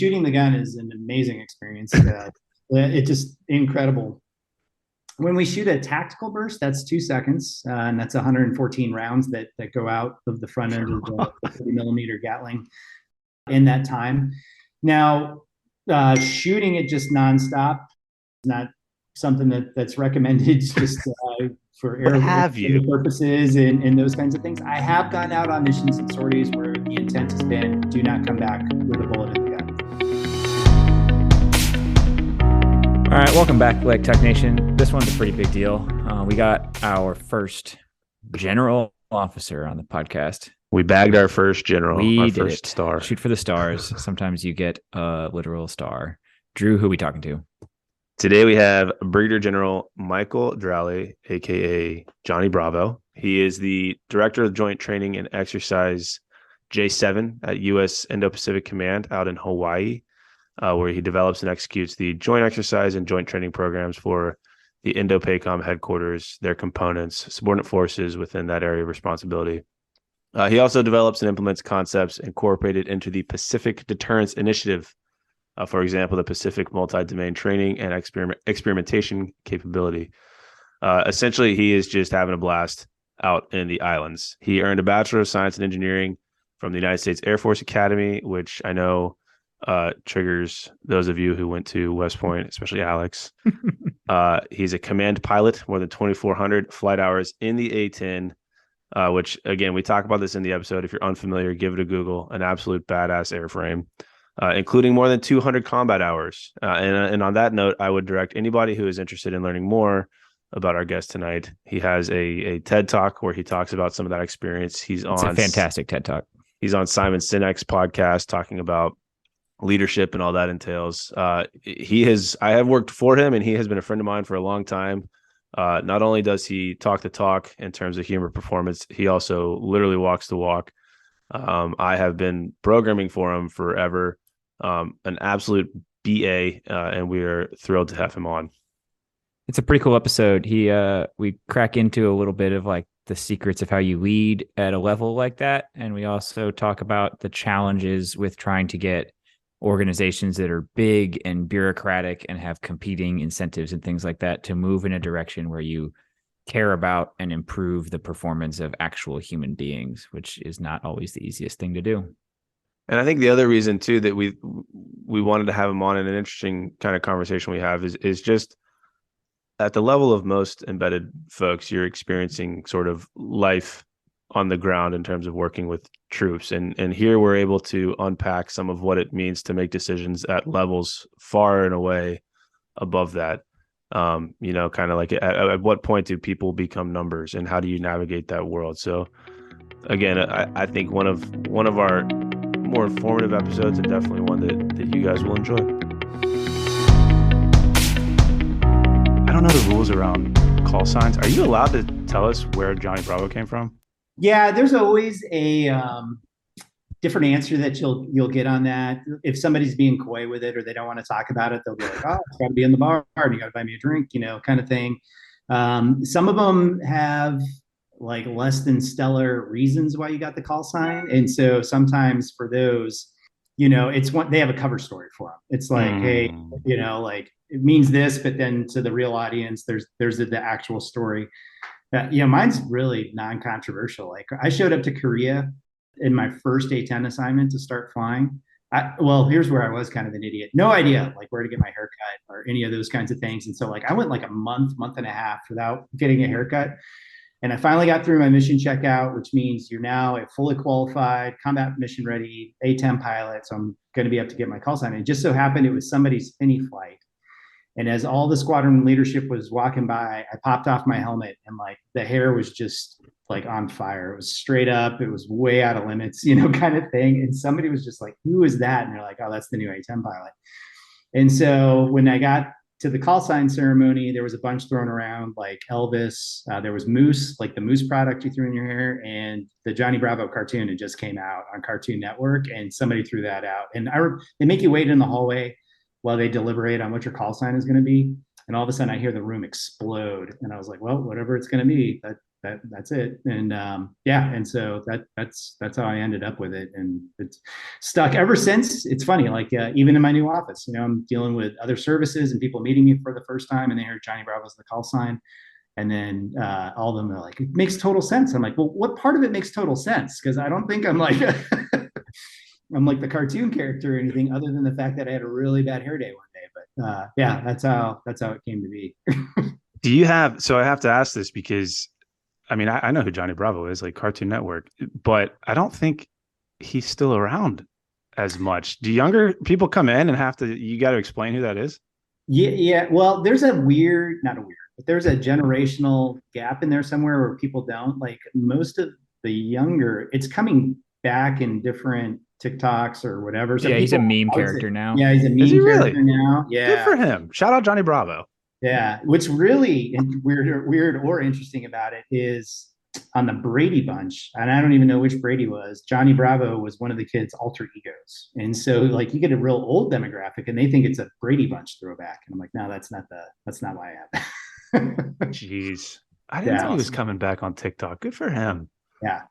shooting the gun is an amazing experience. It's just incredible. When we shoot a tactical burst, that's 2 seconds, and that's 114 rounds that go out of the front end of the 30 millimeter Gatling in that time. Now, shooting it just nonstop is not something that's recommended just for air purposes and those kinds of things. I have gone out on missions and sorties where the intent has been do not come back with a bullet in the gun. All right, welcome back, Leg Tech Nation. This one's a pretty big deal. We got our first general officer on the podcast. We bagged our first general, our first star. Shoot for the stars. Sometimes you get a literal star. Drew, who are we talking to? Today we have Brigadier General Michael Drowley, a.k.a. Jonny Bravo. He is the Director of Joint Training and Exercise J7 at U.S. Indo-Pacific Command out in Hawaii, where he develops and executes the joint exercise and joint training programs for the Indo-PACOM headquarters, their components, subordinate forces within that area of responsibility. He also develops and implements concepts incorporated into the Pacific Deterrence Initiative, for example, the Pacific Multi-Domain Training and Experimentation Capability. Essentially, he is just having a blast out in the islands. He earned a Bachelor of Science in Engineering from the United States Air Force Academy, which I know triggers those of you who went to West Point, especially Alex. He's a command pilot, more than 2,400 flight hours in the A-10, which, again, we talk about this in the episode. If you're unfamiliar, give it a Google. An absolute badass airframe, including more than 200 combat hours. And on that note, I would direct anybody who is interested in learning more about our guest tonight. He has a TED Talk where he talks about some of that experience. It's a fantastic TED Talk. He's on Simon Sinek's podcast talking about leadership and all that entails. I have worked for him, and he has been a friend of mine for a long time. Not only does he talk the talk in terms of humor performance, he also literally walks the walk. I have been programming for him forever. An absolute BA, and we are thrilled to have him on. It's a pretty cool episode. We crack into a little bit of like the secrets of how you lead at a level like that. And we also talk about the challenges with trying to get organizations that are big and bureaucratic and have competing incentives and things like that to move in a direction where you care about and improve the performance of actual human beings, which is not always the easiest thing to do. And I think the other reason too that we wanted to have him on, and an interesting kind of conversation we have is just at the level of most embedded folks, you're experiencing sort of life on the ground in terms of working with troops. And here we're able to unpack some of what it means to make decisions at levels far and away above that. Kind of like at what point do people become numbers, and how do you navigate that world? So again, I think one of our more informative episodes, and definitely one that you guys will enjoy. I don't know the rules around call signs. Are you allowed to tell us where Jonny Bravo came from? Yeah, there's always a different answer that you'll get on that. If somebody's being coy with it or they don't want to talk about it, they'll be like, "Oh, it's got to be in the bar, and you got to buy me a drink," kind of thing. Some of them have like less than stellar reasons why you got the call sign, and so sometimes for those, it's they have a cover story for them. It's like, hey, like it means this, but then to the real audience, there's the actual story. Mine's really non-controversial. Like I showed up to Korea in my first A-10 assignment to start flying. Here's where I was kind of an idiot. No idea like where to get my haircut or any of those kinds of things. And so like I went like a month and a half without getting a haircut. And I finally got through my mission checkout, which means you're now a fully qualified, combat mission ready A-10 pilot. So I'm going to be up to get my call sign. And it just so happened it was somebody's Finney flight. And as all the squadron leadership was walking by, I popped off my helmet, and like the hair was just like on fire. It was straight up. It was way out of limits, kind of thing. And somebody was just like, "Who is that?" And they're like, "Oh, that's the new A-10 pilot." And so when I got to the call sign ceremony, there was a bunch thrown around like Elvis. There was Moose, like the Moose product you threw in your hair, and the Jonny Bravo cartoon had just came out on Cartoon Network, and somebody threw that out. And they make you wait in the hallway while they deliberate on what your call sign is going to be. And all of a sudden I hear the room explode. And I was like, well, whatever it's going to be, that's it. And yeah, and so that's how I ended up with it, and it's stuck ever since. It's funny, like even in my new office, I'm dealing with other services and people meeting me for the first time, and they hear Jonny Bravo's the call sign. And then all of them are like, it makes total sense. I'm like, well, what part of it makes total sense? Because I don't think I'm like I'm like the cartoon character or anything, other than the fact that I had a really bad hair day one day. But yeah, that's how it came to be. Do you have? So I have to ask this because, I mean, I know who Jonny Bravo is, like Cartoon Network, but I don't think he's still around as much. Do younger people come in and you got to explain who that is? Yeah. Well, there's a weird, not a weird, but there's a generational gap in there somewhere where people don't like most of the younger. It's coming back in different TikToks or whatever. So Yeah, he's a people, meme I would say, character now. yeah, he's a Is he meme really? character now. Good Yeah. for him. Shout out Jonny Bravo. Yeah. What's really weird or interesting about it is on the Brady Bunch, and I don't even know which Brady was. Jonny Bravo was one of the kids' alter egos, and so like you get a real old demographic, and they think it's a Brady Bunch throwback, and I'm like, no, that's not why I have. Jeez, I didn't Yeah, know he was coming back on TikTok. Good for him. yeah.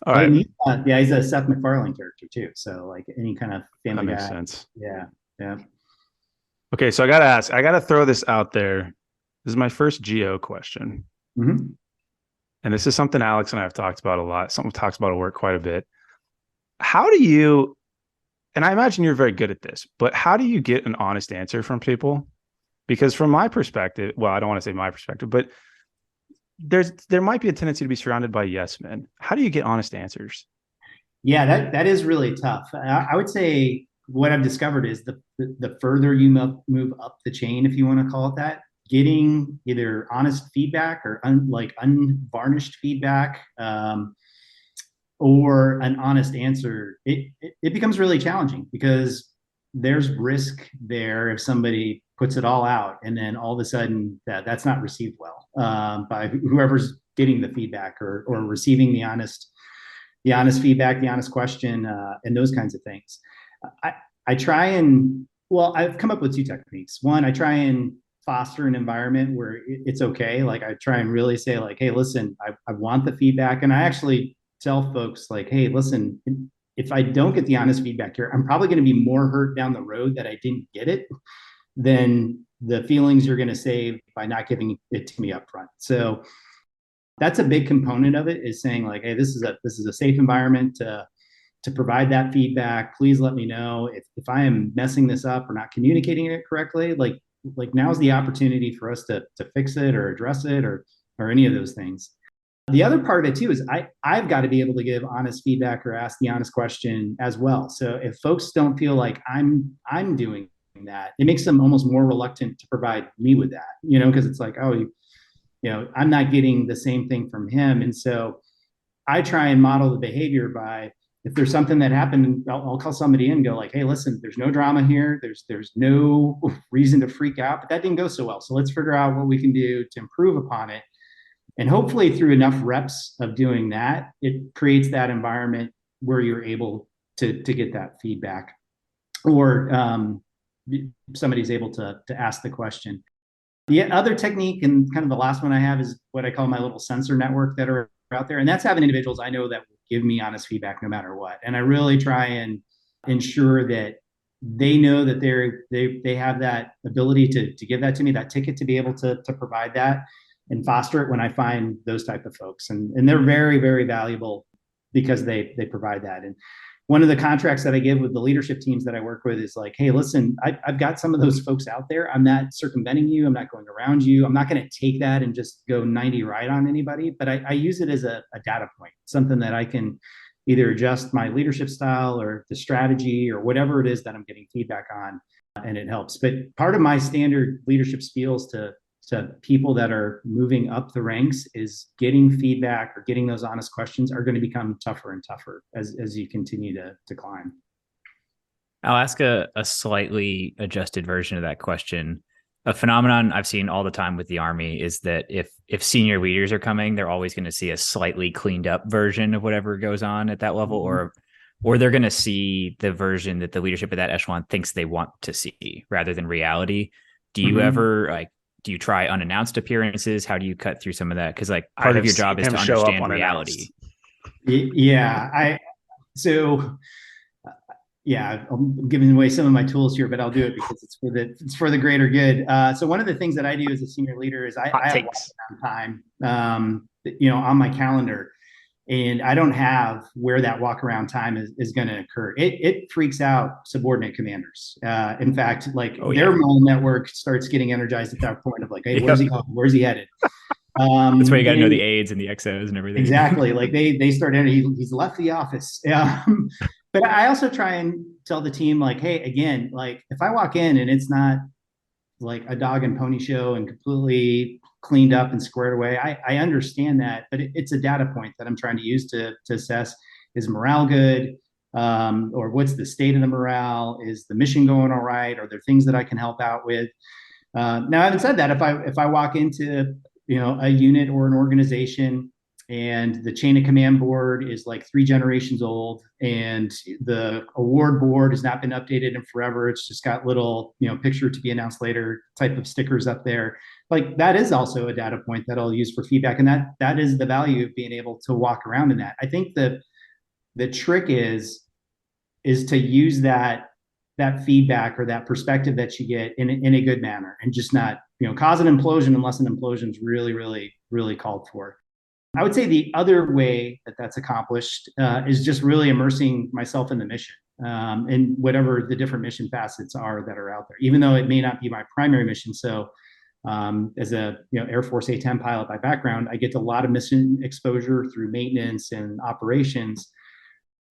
All right, And yeah, he's a Seth MacFarlane character too. So like any kind of Family that makes Guy. sense. Yeah, yeah. Okay, so I got to ask. I got to throw this out there. This is my first geo question. Mm-hmm. And this is something Alex and I have talked about a lot, something we talked about at work quite a bit. How do you, and I imagine you're very good at this, but how do you get an honest answer from people? Because from my perspective, well, I don't want to say my perspective, but there might be a tendency to be surrounded by yes men. How do you get honest answers? Yeah, that is really tough. I would say what I've discovered is the further you move up the chain, if you want to call it that, getting either honest feedback or unvarnished feedback, or an honest answer, it becomes really challenging because there's risk there if somebody puts it all out and then all of a sudden that's not received well by whoever's getting the feedback or receiving the honest feedback, the honest question, and those kinds of things. I try and, well, I've come up with two techniques. One, I try and foster an environment where it's okay. Like I try and really say like, hey, listen, I want the feedback. And I actually tell folks like, hey, listen, if I don't get the honest feedback here, I'm probably going to be more hurt down the road that I didn't get it than the feelings you're going to save by not giving it to me up front. So that's a big component of it, is saying like, hey, this is a safe environment to provide that feedback. Please let me know if I am messing this up or not communicating it correctly. Like now's the opportunity for us to fix it or address it or any of those things. The other part of it too is I've got to be able to give honest feedback or ask the honest question as well. So if folks don't feel like I'm doing that, it makes them almost more reluctant to provide me with that, because it's like, oh, I'm not getting the same thing from him. And so I try and model the behavior by, if there's something that happened, I'll call somebody in and go like, hey, listen, there's no drama here. There's no reason to freak out, but that didn't go so well. So let's figure out what we can do to improve upon it. And hopefully through enough reps of doing that, it creates that environment where you're able to get that feedback, or somebody's able to ask the question. The other technique, and kind of the last one I have, is what I call my little sensor network that are out there. And that's having individuals I know that will give me honest feedback no matter what. And I really try and ensure that they know that they have that ability to give that to me, that ticket to be able to provide that and foster it when I find those type of folks. And they're very, very valuable because they provide that. And one of the contracts that I give with the leadership teams that I work with is like, hey, listen, I've got some of those folks out there. I'm not circumventing you. I'm not going around you. I'm not going to take that and just go 90 right on anybody, but I use it as a data point, something that I can either adjust my leadership style or the strategy or whatever it is that I'm getting feedback on, and it helps. But part of my standard leadership spiels to people that are moving up the ranks is getting feedback or getting those honest questions are going to become tougher and tougher as you continue to climb. I'll ask a slightly adjusted version of that question. A phenomenon I've seen all the time with the Army is that if senior leaders are coming, they're always going to see a slightly cleaned up version of whatever goes on at that level, or they're going to see the version that the leadership of that echelon thinks they want to see rather than reality. Do you ever do you try unannounced appearances? How do you cut through some of that? Because like I part of have your job seen is him to show up understand reality. unannounced. Yeah, so yeah, I'm giving away some of my tools here, but I'll do it because it's for the greater good. So one of the things that I do as a senior leader is I Hot have takes. time, on my calendar, and I don't have where that walk around time is going to occur. It freaks out subordinate commanders. In fact, like their mind network starts getting energized at that point of like, hey, where's he going? Where's he headed? That's why you got to know the aids and the XOs and everything. Exactly. Like they start he's left the office. But I also try and tell the team like, hey, again, like if I walk in and it's not like a dog and pony show and completely cleaned up and squared away, I understand that, but it's a data point that I'm trying to use to assess, is morale good? Or what's the state of the morale? Is the mission going all right? Are there things that I can help out with? Now, having said that, if I walk into a unit or an organization and the chain of command board is like 3 generations old and the award board has not been updated in forever, it's just got little picture to be announced later type of stickers up there, like that is also a data point that I'll use for feedback, and that is the value of being able to walk around in that. I think the trick is to use that feedback or that perspective that you get in a good manner, and just not cause an implosion unless an implosion is really, really, really called for. I would say the other way that that's accomplished is just really immersing myself in the mission, and whatever the different mission facets are that are out there, even though it may not be my primary mission. So as a Air Force A-10 pilot by background, I get a lot of mission exposure through maintenance and operations.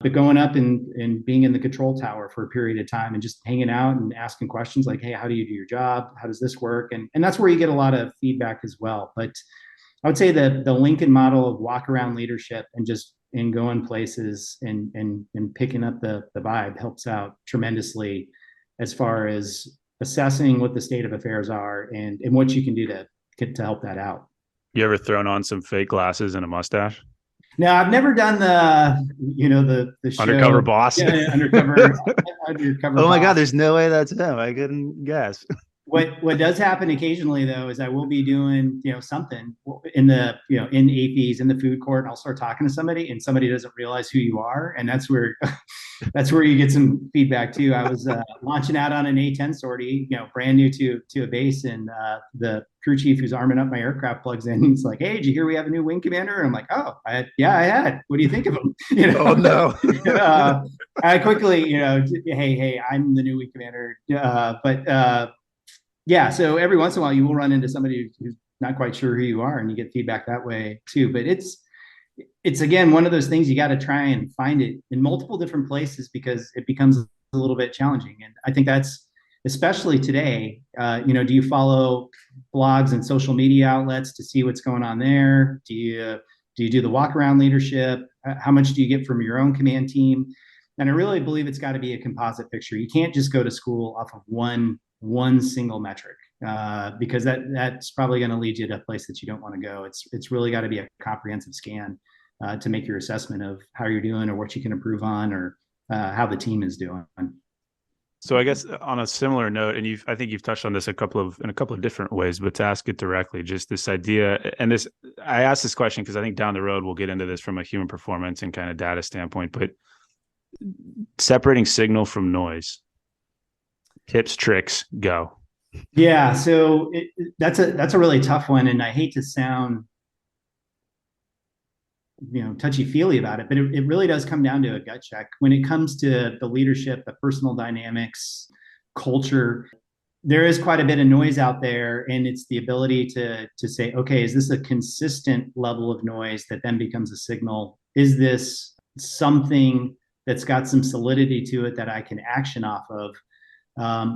But going up and being in the control tower for a period of time and just hanging out and asking questions like, hey, how do you do your job? How does this work? And that's where you get a lot of feedback as well. But I would say that the Lincoln model of walk around leadership and just going places and picking up the vibe helps out tremendously as far as assessing what the state of affairs are and what you can do to help that out. You ever thrown on some fake glasses and a mustache? No, I've never done the show, Undercover boss. Yeah, undercover. Oh my God, there's no way that's him. I couldn't guess. What does happen occasionally though is I will be doing something in the in APs in the food court, and I'll start talking to somebody and somebody doesn't realize who you are, and that's where you get some feedback too. I was launching out on an A-10 sortie, brand new to a base, and the crew chief who's arming up my aircraft plugs in. He's like, "Hey, did you hear we have a new wing commander?" And I'm like, "Oh, I had. What do you think of him?" Oh no. I quickly, hey, I'm the new wing commander, but. Yeah, so every once in a while you will run into somebody who's not quite sure who you are, and you get feedback that way too. But it's again one of those things you got to try and find it in multiple different places because it becomes a little bit challenging. And I think that's especially today. Do you follow blogs and social media outlets to see what's going on there? Do you do the walk around leadership? How much do you get from your own command team? And I really believe it's got to be a composite picture. You can't just go to school off of one single metric because that's probably going to lead you to a place that you don't want to go. It's really got to be a comprehensive scan to make your assessment of how you're doing or what you can improve on or how the team is doing. So I guess on a similar note, and I think you've touched on this in a couple of different ways, but to ask it directly, just this idea, and I asked this question because I think down the road we'll get into this from a human performance and kind of data standpoint, but separating signal from noise. Tips, tricks, go. Yeah, so that's a really tough one, and I hate to sound touchy-feely about it, but it really does come down to a gut check when it comes to the leadership, the personal dynamics, culture. There is quite a bit of noise out there, and it's the ability to say, okay, is this a consistent level of noise that then becomes a signal? Is this something that's got some solidity to it that I can action off of?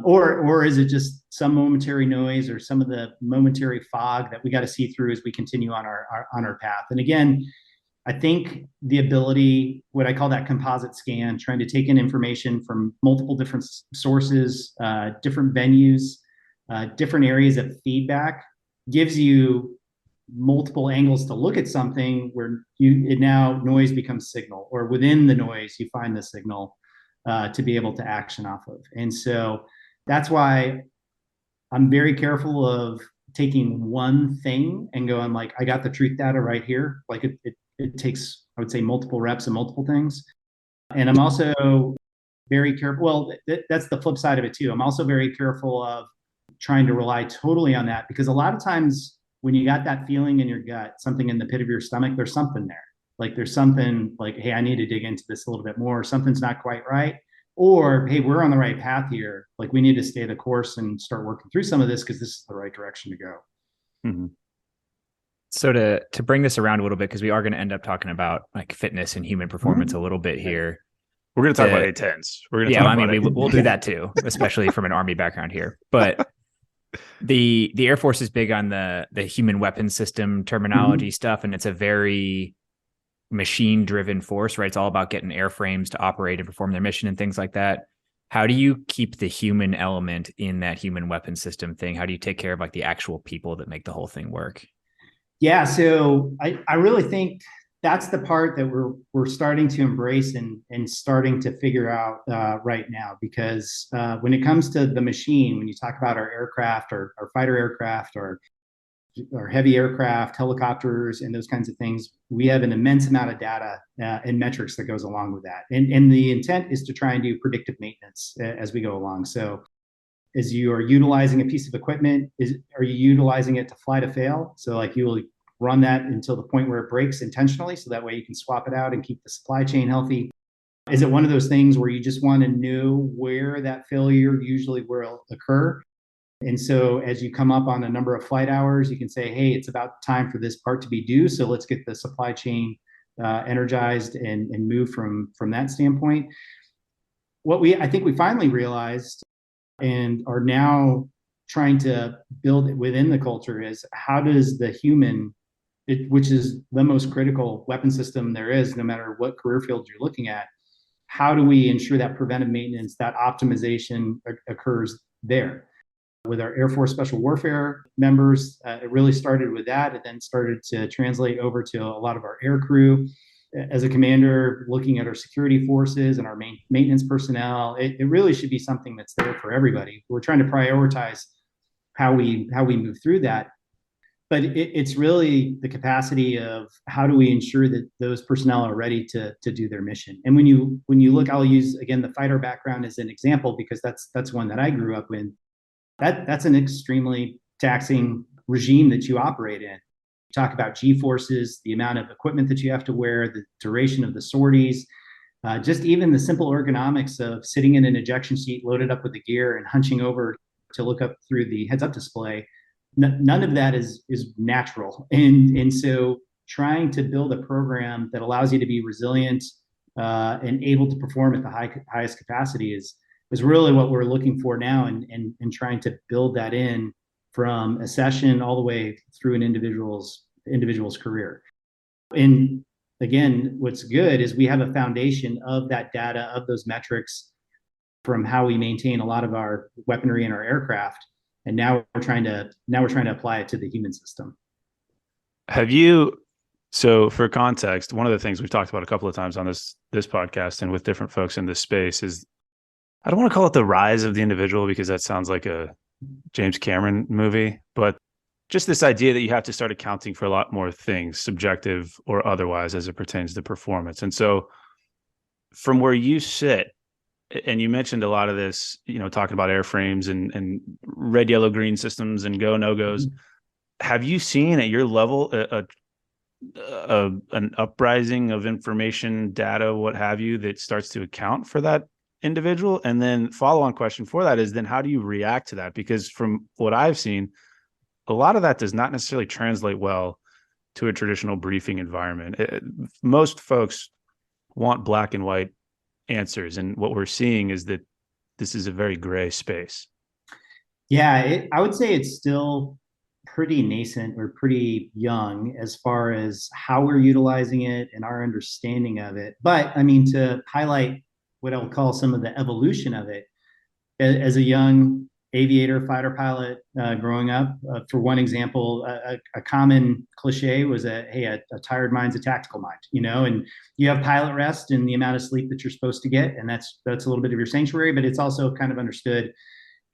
Or is it just some momentary noise or some of the momentary fog that we got to see through as we continue on our path? And again, I think the ability, what I call that composite scan, trying to take in information from multiple different sources, different venues, different areas of feedback, gives you multiple angles to look at something where now noise becomes signal, or within the noise you find the signal to be able to action off of. And so that's why I'm very careful of taking one thing and going like, I got the truth data right here. Like it takes, I would say, multiple reps and multiple things. And I'm also very careful. Well, that's the flip side of it too. I'm also very careful of trying to rely totally on that, because a lot of times when you got that feeling in your gut, something in the pit of your stomach, there's something there. Like there's something like, hey, I need to dig into this a little bit more. Something's not quite right. Or, hey, we're on the right path here. Like we need to stay the course and start working through some of this because this is the right direction to go. Mm-hmm. So to bring this around a little bit, because we are going to end up talking about like fitness and human performance a little bit here. We're going to talk about A-10s. We're going to yeah, talk I mean, about we'll do that too, especially from an Army background here. But the Air Force is big on the human weapon system terminology stuff, and it's a very machine-driven force, right? It's all about getting airframes to operate and perform their mission and things like that. How do you keep the human element in that human weapon system thing? How do you take care of like the actual people that make the whole thing work? Yeah, so I really think that's the part that we're starting to embrace and starting to figure out right now, because when it comes to the machine, when you talk about our aircraft or our fighter aircraft or heavy aircraft, helicopters, and those kinds of things, we have an immense amount of data and metrics that goes along with that. And the intent is to try and do predictive maintenance as we go along. So as you are utilizing a piece of equipment, are you utilizing it to fly to fail? So like you will run that until the point where it breaks intentionally, so that way you can swap it out and keep the supply chain healthy. Is it one of those things where you just want to know where that failure usually will occur? And so as you come up on a number of flight hours, you can say, hey, it's about time for this part to be due. So let's get the supply chain energized and move from that standpoint. What I think we finally realized and are now trying to build within the culture is, how does the human, which is the most critical weapon system there is, no matter what career field you're looking at, how do we ensure that preventive maintenance, that optimization occurs there? With our Air Force Special Warfare members, it really started with that. It then started to translate over to a lot of our air crew. As a commander, looking at our security forces and our maintenance personnel, it really should be something that's there for everybody. We're trying to prioritize how we move through that. But it's really the capacity of how do we ensure that those personnel are ready to do their mission. And when you look, I'll use again the fighter background as an example, because that's one that I grew up in. That's an extremely taxing regime that you operate in. You talk about G-forces, the amount of equipment that you have to wear, the duration of the sorties, just even the simple ergonomics of sitting in an ejection seat loaded up with the gear and hunching over to look up through the heads-up display. None of that is natural. And so trying to build a program that allows you to be resilient and able to perform at the highest capacity is really what we're looking for now, and trying to build that in from a session all the way through an individual's career. And again, what's good is we have a foundation of that data, of those metrics, from how we maintain a lot of our weaponry and our aircraft. And now we're trying to apply it to the human system. So for context, one of the things we've talked about a couple of times on this podcast and with different folks in this space is, I don't want to call it the rise of the individual, because that sounds like a James Cameron movie, but just this idea that you have to start accounting for a lot more things, subjective or otherwise, as it pertains to performance. And so from where you sit, and you mentioned a lot of this, talking about airframes and red, yellow, green systems and go, no goes. Have you seen at your level an uprising of information, data, what have you, that starts to account for that individual? And then follow-on question for that is, then how do you react to that? Because from what I've seen, a lot of that does not necessarily translate well to a traditional briefing environment. Most folks want black and white answers, and what we're seeing is that this is a very gray space. Yeah, I would say it's still pretty nascent or pretty young as far as how we're utilizing it and our understanding of it. But I mean, to highlight what I'll call some of the evolution of it, as a young aviator, fighter pilot growing up, for one example, a common cliche was a tired mind's a tactical mind, and you have pilot rest and the amount of sleep that you're supposed to get, and that's a little bit of your sanctuary, but it's also kind of understood,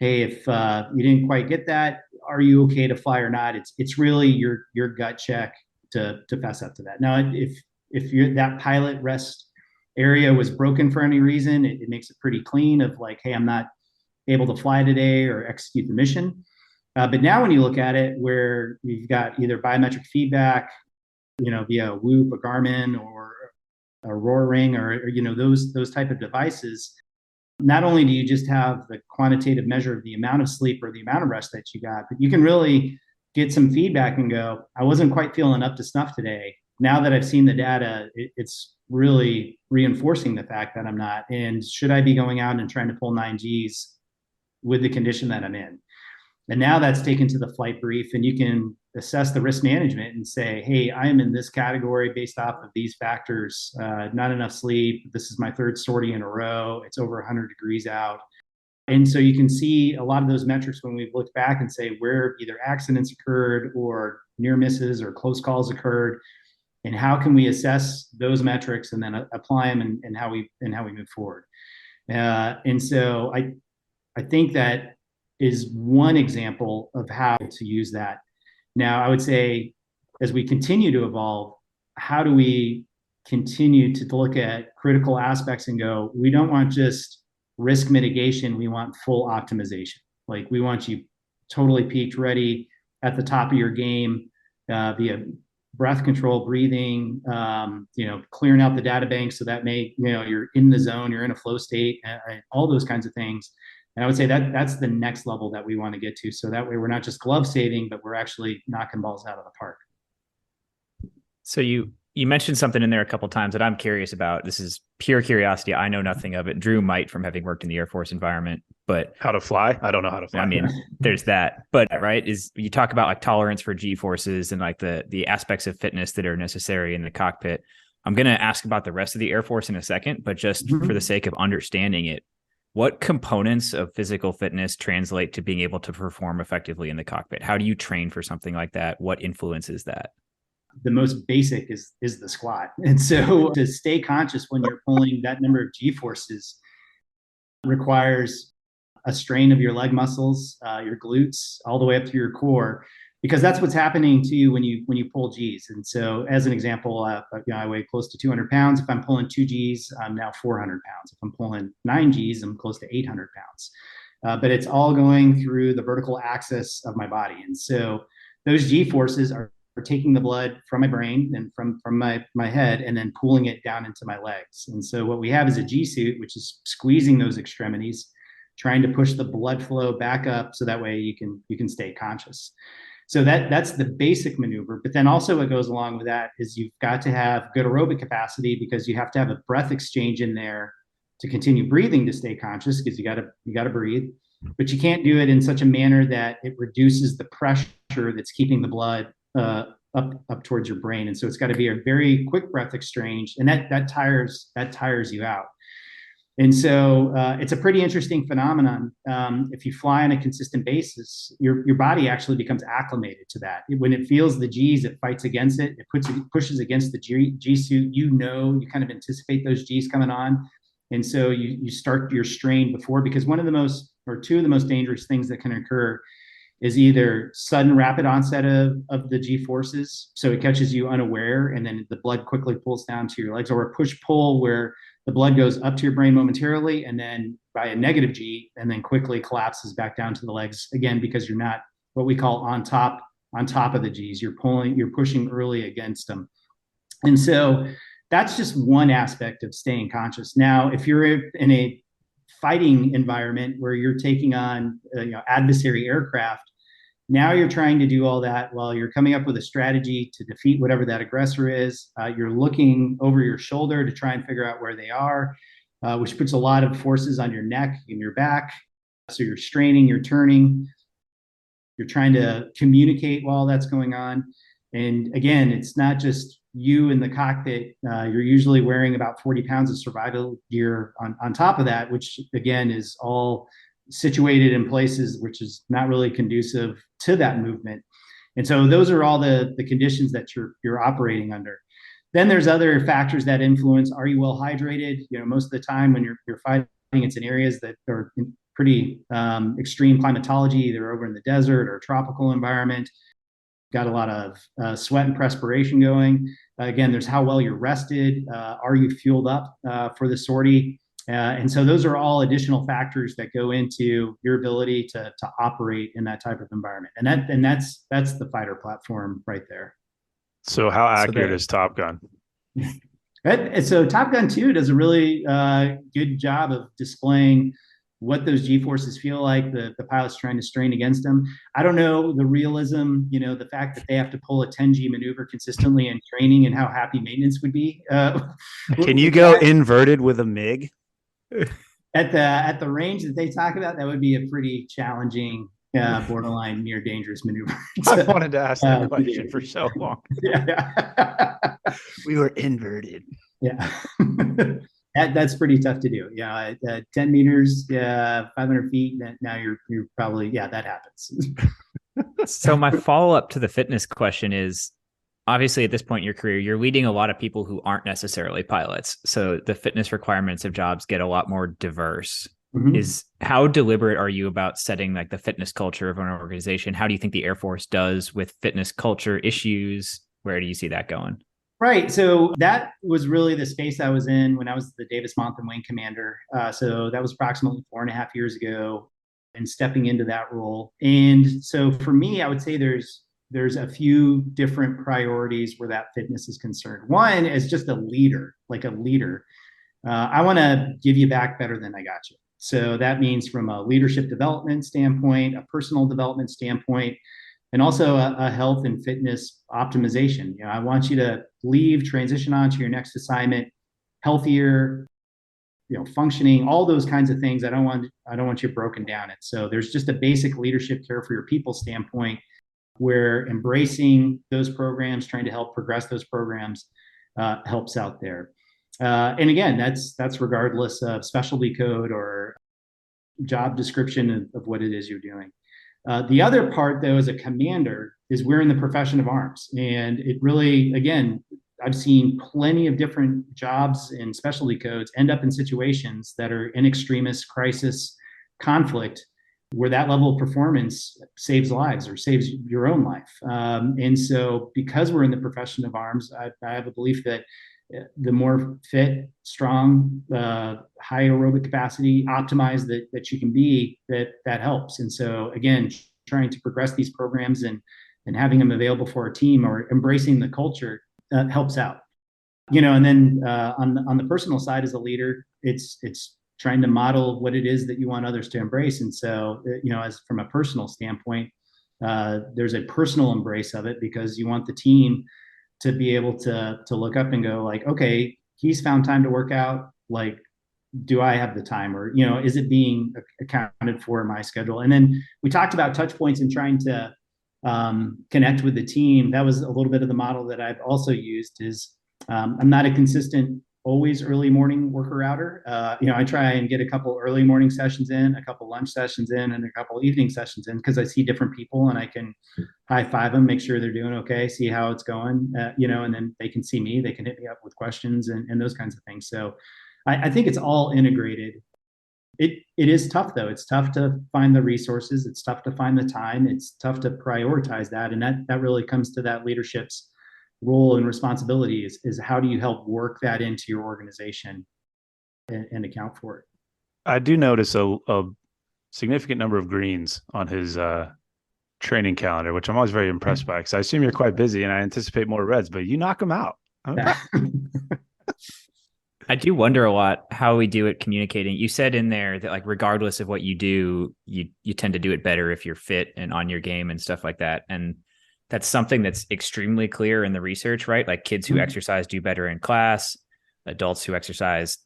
hey, if you didn't quite get that, are you okay to fly or not? It's really your gut check to fess up to that. Now, if that pilot rest area was broken for any reason, it makes it pretty clean of like, hey, I'm not able to fly today or execute the mission. But now when you look at it where you've got either biometric feedback, via a Whoop, a Garmin, or a Roar Ring, or those type of devices, not only do you just have the quantitative measure of the amount of sleep or the amount of rest that you got, but you can really get some feedback and go, I wasn't quite feeling up to snuff today. Now that I've seen the data, it's really reinforcing the fact that I'm not. And should I be going out and trying to pull 9Gs with the condition that I'm in? And now that's taken to the flight brief, and you can assess the risk management and say, hey, I am in this category based off of these factors. Not enough sleep. This is my third sortie in a row. It's over 100 degrees out. And so you can see a lot of those metrics when we've looked back and say where either accidents occurred or near misses or close calls occurred, and how can we assess those metrics and then apply them and how we move forward. And so I think that is one example of how to use that. Now, I would say as we continue to evolve, how do we continue to look at critical aspects and go, we don't want just risk mitigation, we want full optimization. Like we want you totally peaked, ready at the top of your game, via breath control, breathing, clearing out the data bank so that you're in the zone, you're in a flow state, all those kinds of things. And I would say that that's the next level that we want to get to. So that way we're not just glove saving, but we're actually knocking balls out of the park. So you mentioned something in there a couple of times that I'm curious about. This is pure curiosity. I know nothing of it. Drew might, from having worked in the Air Force environment, but how to fly? I don't know how to fly. I mean, there's that. But right, is you talk about like tolerance for G forces and like the aspects of fitness that are necessary in the cockpit. I'm going to ask about the rest of the Air Force in a second, but just for the sake of understanding it, what components of physical fitness translate to being able to perform effectively in the cockpit? How do you train for something like that? What influences that? The most basic is the squat. And so to stay conscious when you're pulling that number of G forces requires a strain of your leg muscles, your glutes, all the way up to your core, because that's what's happening to you when you pull Gs. And so as an example, I weigh close to 200 pounds. If I'm pulling 2 Gs, I'm now 400 pounds. If I'm pulling 9 Gs, I'm close to 800 pounds. But it's all going through the vertical axis of my body. And so those G forces are taking the blood from my brain and from my head and then pulling it down into my legs. And so what we have is a G suit, which is squeezing those extremities, trying to push the blood flow back up so that way you can stay conscious. So that's the basic maneuver. But then also what goes along with that is you've got to have good aerobic capacity, because you have to have a breath exchange in there to continue breathing to stay conscious, because you gotta breathe. But you can't do it in such a manner that it reduces the pressure that's keeping the blood up towards your brain. And so it's got to be a very quick breath exchange, and that tires you out. And so it's a pretty interesting phenomenon. If you fly on a consistent basis, your body actually becomes acclimated to that. When it feels the Gs, it fights against it. It pushes against the G suit. You kind of anticipate those Gs coming on. And so you start your strain before, because two of the most dangerous things that can occur is either sudden rapid onset of the G forces, so it catches you unaware and then the blood quickly pulls down to your legs, or a push-pull where the blood goes up to your brain momentarily and then by a negative G and then quickly collapses back down to the legs again, because you're not what we call on top of the Gs. You're pushing early against them. And so that's just one aspect of staying conscious. Now, if you're in a fighting environment where you're taking on adversary aircraft, now you're trying to do all that while you're coming up with a strategy to defeat whatever that aggressor is. You're looking over your shoulder to try and figure out where they are, which puts a lot of forces on your neck and your back. So you're straining, you're turning, you're trying to communicate while that's going on. And again, it's not just you in the cockpit. You're usually wearing about 40 pounds of survival gear on top of that, which again is all situated in places which is not really conducive to that movement. And so those are all the conditions that you're operating under. Then there's other factors that influence. Are you well hydrated? Most of the time when you're fighting, it's in areas that are pretty extreme climatology, either over in the desert or a tropical environment. Got a lot of sweat and perspiration going. Again, there's how well you're rested. Are you fueled up for the sortie? And so those are all additional factors that go into your ability to operate in that type of environment. And that's the fighter platform right there. So how accurate is Top Gun? So Top Gun 2 does a really good job of displaying what those G-forces feel like, the pilot's trying to strain against them. I don't know the realism, the fact that they have to pull a 10G maneuver consistently in training and how happy maintenance would be. Can you go inverted with a MiG? At the range that they talk about, that would be a pretty challenging, borderline near dangerous maneuver. I wanted to ask that question for so long. Yeah. We were inverted. Yeah. That's pretty tough to do. Yeah. 10 meters, 500 feet. Now you're probably, that happens. So my follow-up to the fitness question is, obviously at this point in your career, you're leading a lot of people who aren't necessarily pilots. So the fitness requirements of jobs get a lot more diverse. Mm-hmm. How deliberate are you about setting like the fitness culture of an organization? How do you think the Air Force does with fitness culture issues? Where do you see that going? Right. So that was really the space I was in when I was the Davis-Monthan Wing Commander. So that was approximately 4.5 years ago, and stepping into that role. And so for me, I would say there's a few different priorities where that fitness is concerned. One is just a leader. I want to give you back better than I got you. So that means from a leadership development standpoint, a personal development standpoint, and also a health and fitness optimization. I want you to transition on to your next assignment, healthier, functioning, all those kinds of things. I don't want you broken down. And so there's just a basic leadership care for your people standpoint, where embracing those programs, trying to help progress those programs, helps out there. And again, that's regardless of specialty code or job description of what it is you're doing. The other part, though, as a commander, is we're in the profession of arms. And it really, again, I've seen plenty of different jobs in specialty codes end up in situations that are in extremis, crisis, conflict, where that level of performance saves lives or saves your own life. And so because we're in the profession of arms, I have a belief that the more fit, strong, high aerobic capacity, optimized that you can be, that helps. And so again, trying to progress these programs and having them available for our team or embracing the culture helps out. And then on the personal side as a leader, it's trying to model what it is that you want others to embrace. And so, as from a personal standpoint, there's a personal embrace of it, because you want the team to be able to look up and go like, okay, he's found time to work out. Like, do I have the time, or, is it being accounted for in my schedule? And then we talked about touch points and trying to connect with the team. That was a little bit of the model that I've also used. Is I'm not a consistent always early morning worker outer. I try and get a couple early morning sessions in, a couple lunch sessions in, and a couple evening sessions in, because I see different people and I can high five them, make sure they're doing okay, see how it's going, and then they can see me, they can hit me up with questions and those kinds of things. So I think it's all integrated. It is tough, though. It's tough to find the resources. It's tough to find the time. It's tough to prioritize that. And that really comes to that leadership's role and responsibility is how do you help work that into your organization and account for it? I do notice a significant number of greens on his training calendar, which I'm always very impressed by, because I assume you're quite busy and I anticipate more reds, but you knock them out. Okay. I do wonder a lot how we do it communicating. You said in there that, like, regardless of what you do, you tend to do it better if you're fit and on your game and stuff like that. And that's something that's extremely clear in the research, right? Like, kids who exercise do better in class, adults who exercise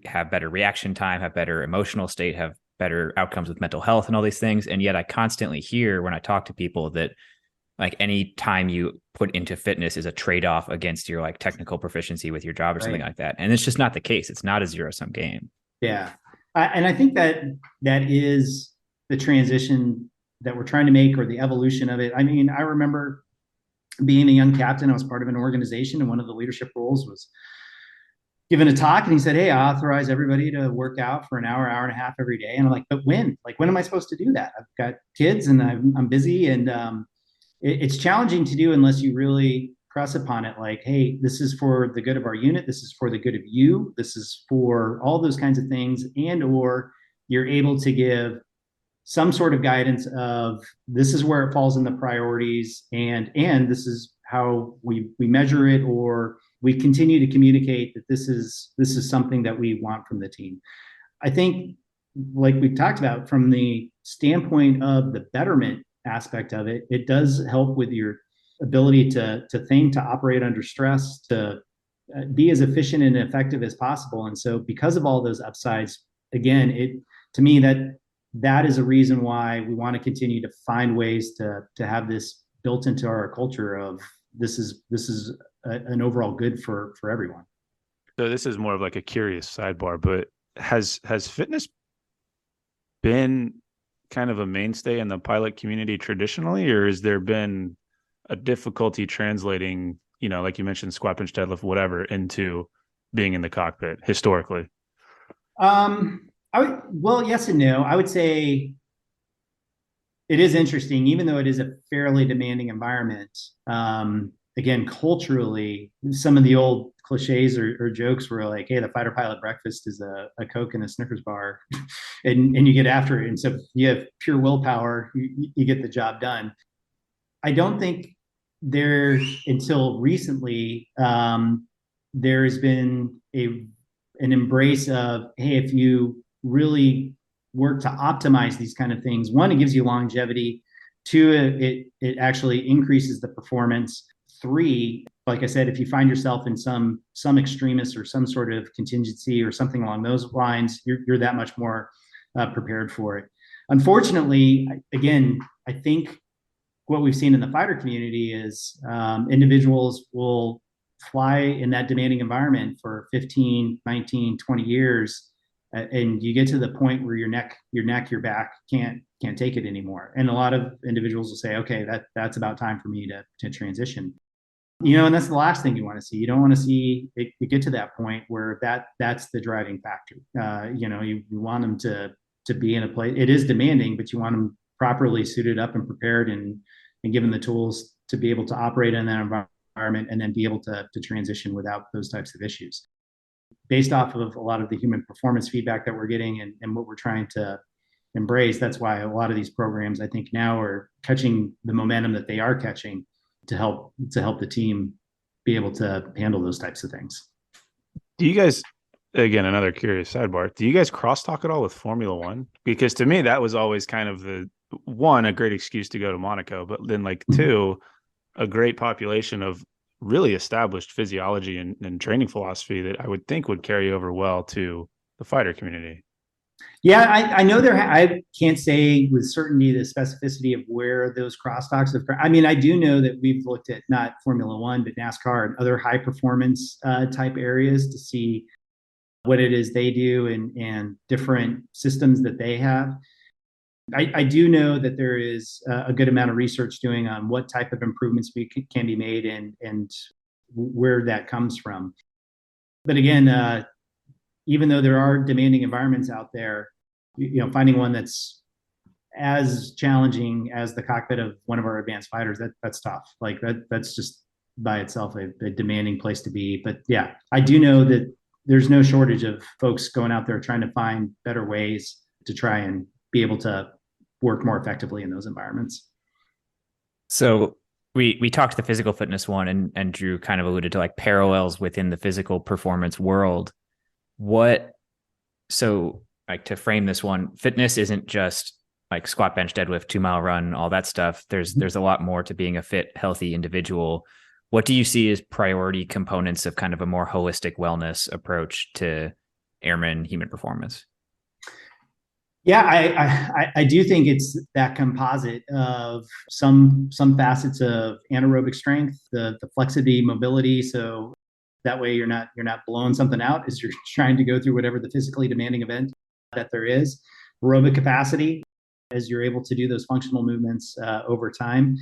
have better reaction time, have better emotional state, have better outcomes with mental health and all these things. And yet I constantly hear when I talk to people that, like, any time you put into fitness is a trade-off against your technical proficiency with your job or something like that. And it's just not the case. It's not a zero-sum game. Yeah. And I think that is the transition that we're trying to make, or the evolution of it. I mean, I remember being a young captain. I was part of an organization, and one of the leadership roles was giving a talk, and he said, "Hey, I authorize everybody to work out for an hour, hour and a half every day." And I'm like, "But when? Like, when am I supposed to do that? I've got kids and I'm busy, and it's challenging to do unless you really press upon it. Like, hey, this is for the good of our unit. This is for the good of you. This is for all those kinds of things, and or you're able to give some sort of guidance of this is where it falls in the priorities, and this is how we measure it, or we continue to communicate that this is something that we want from the team. I think, like we talked about, from the standpoint of the betterment aspect of it, it does help with your ability to think, to operate under stress, to be as efficient and effective as possible. And so, because of all those upsides, again, it to me that is a reason why we want to continue to find ways to have this built into our culture of this is an overall good for everyone. So this is more of like a curious sidebar, but has fitness been kind of a mainstay in the pilot community traditionally, or has there been a difficulty translating, like you mentioned, squat, bench, deadlift, whatever, into being in the cockpit historically? Well, yes and no. I would say it is interesting, even though it is a fairly demanding environment. Again, culturally, some of the old cliches or jokes were like, "Hey, the fighter pilot breakfast is a Coke and a Snickers bar," and you get after it. And so, if you have pure willpower, you get the job done. I don't think there, until recently, there has been an embrace of, hey, if you really work to optimize these kind of things, one, it gives you longevity. Two, it actually increases the performance. Three, like I said, if you find yourself in some extremist or some sort of contingency or something along those lines, you're that much more prepared for it. Unfortunately, again, I think what we've seen in the fighter community is individuals will fly in that demanding environment for 15, 19, 20 years. And you get to the point where your neck, your back can't take it anymore. And a lot of individuals will say, okay, that's about time for me to transition. And that's the last thing you want to see. You don't want to see it get to that point where that's the driving factor. You want them to be in a place. It is demanding, but you want them properly suited up and prepared and given the tools to be able to operate in that environment and then be able to transition without those types of issues. Based off of a lot of the human performance feedback that we're getting and what we're trying to embrace, that's why a lot of these programs, I think, now are catching the momentum that they are catching to help the team be able to handle those types of things. Do you guys, again, another curious sidebar, do you guys crosstalk at all with Formula One? Because to me, that was always kind of the one, a great excuse to go to Monaco, but then like two, a great population of really established physiology and training philosophy that I would think would carry over well to the fighter community. Yeah, I know I can't say with certainty the specificity of where those crosstalks have. I mean, I do know that we've looked at not Formula One, but NASCAR and other high performance type areas to see what it is they do and different systems that they have. I do know that there is a good amount of research doing on what type of improvements can be made and where that comes from. But again, even though there are demanding environments out there, finding one that's as challenging as the cockpit of one of our advanced fighters, that's tough. Like that's just by itself a demanding place to be. But yeah, I do know that there's no shortage of folks going out there trying to find better ways to try and be able to work more effectively in those environments. So we talked the physical fitness one, and Drew kind of alluded to like parallels within the physical performance world. So like to frame this one, fitness isn't just like squat, bench, deadlift, 2-mile run, all that stuff. There's a lot more to being a fit, healthy individual. What do you see as priority components of kind of a more holistic wellness approach to airman human performance? Yeah, I do think it's that composite of some facets of anaerobic strength, the flexity, mobility. So that way you're not blowing something out as you're trying to go through whatever the physically demanding event that there is. Aerobic capacity, as you're able to do those functional movements over time.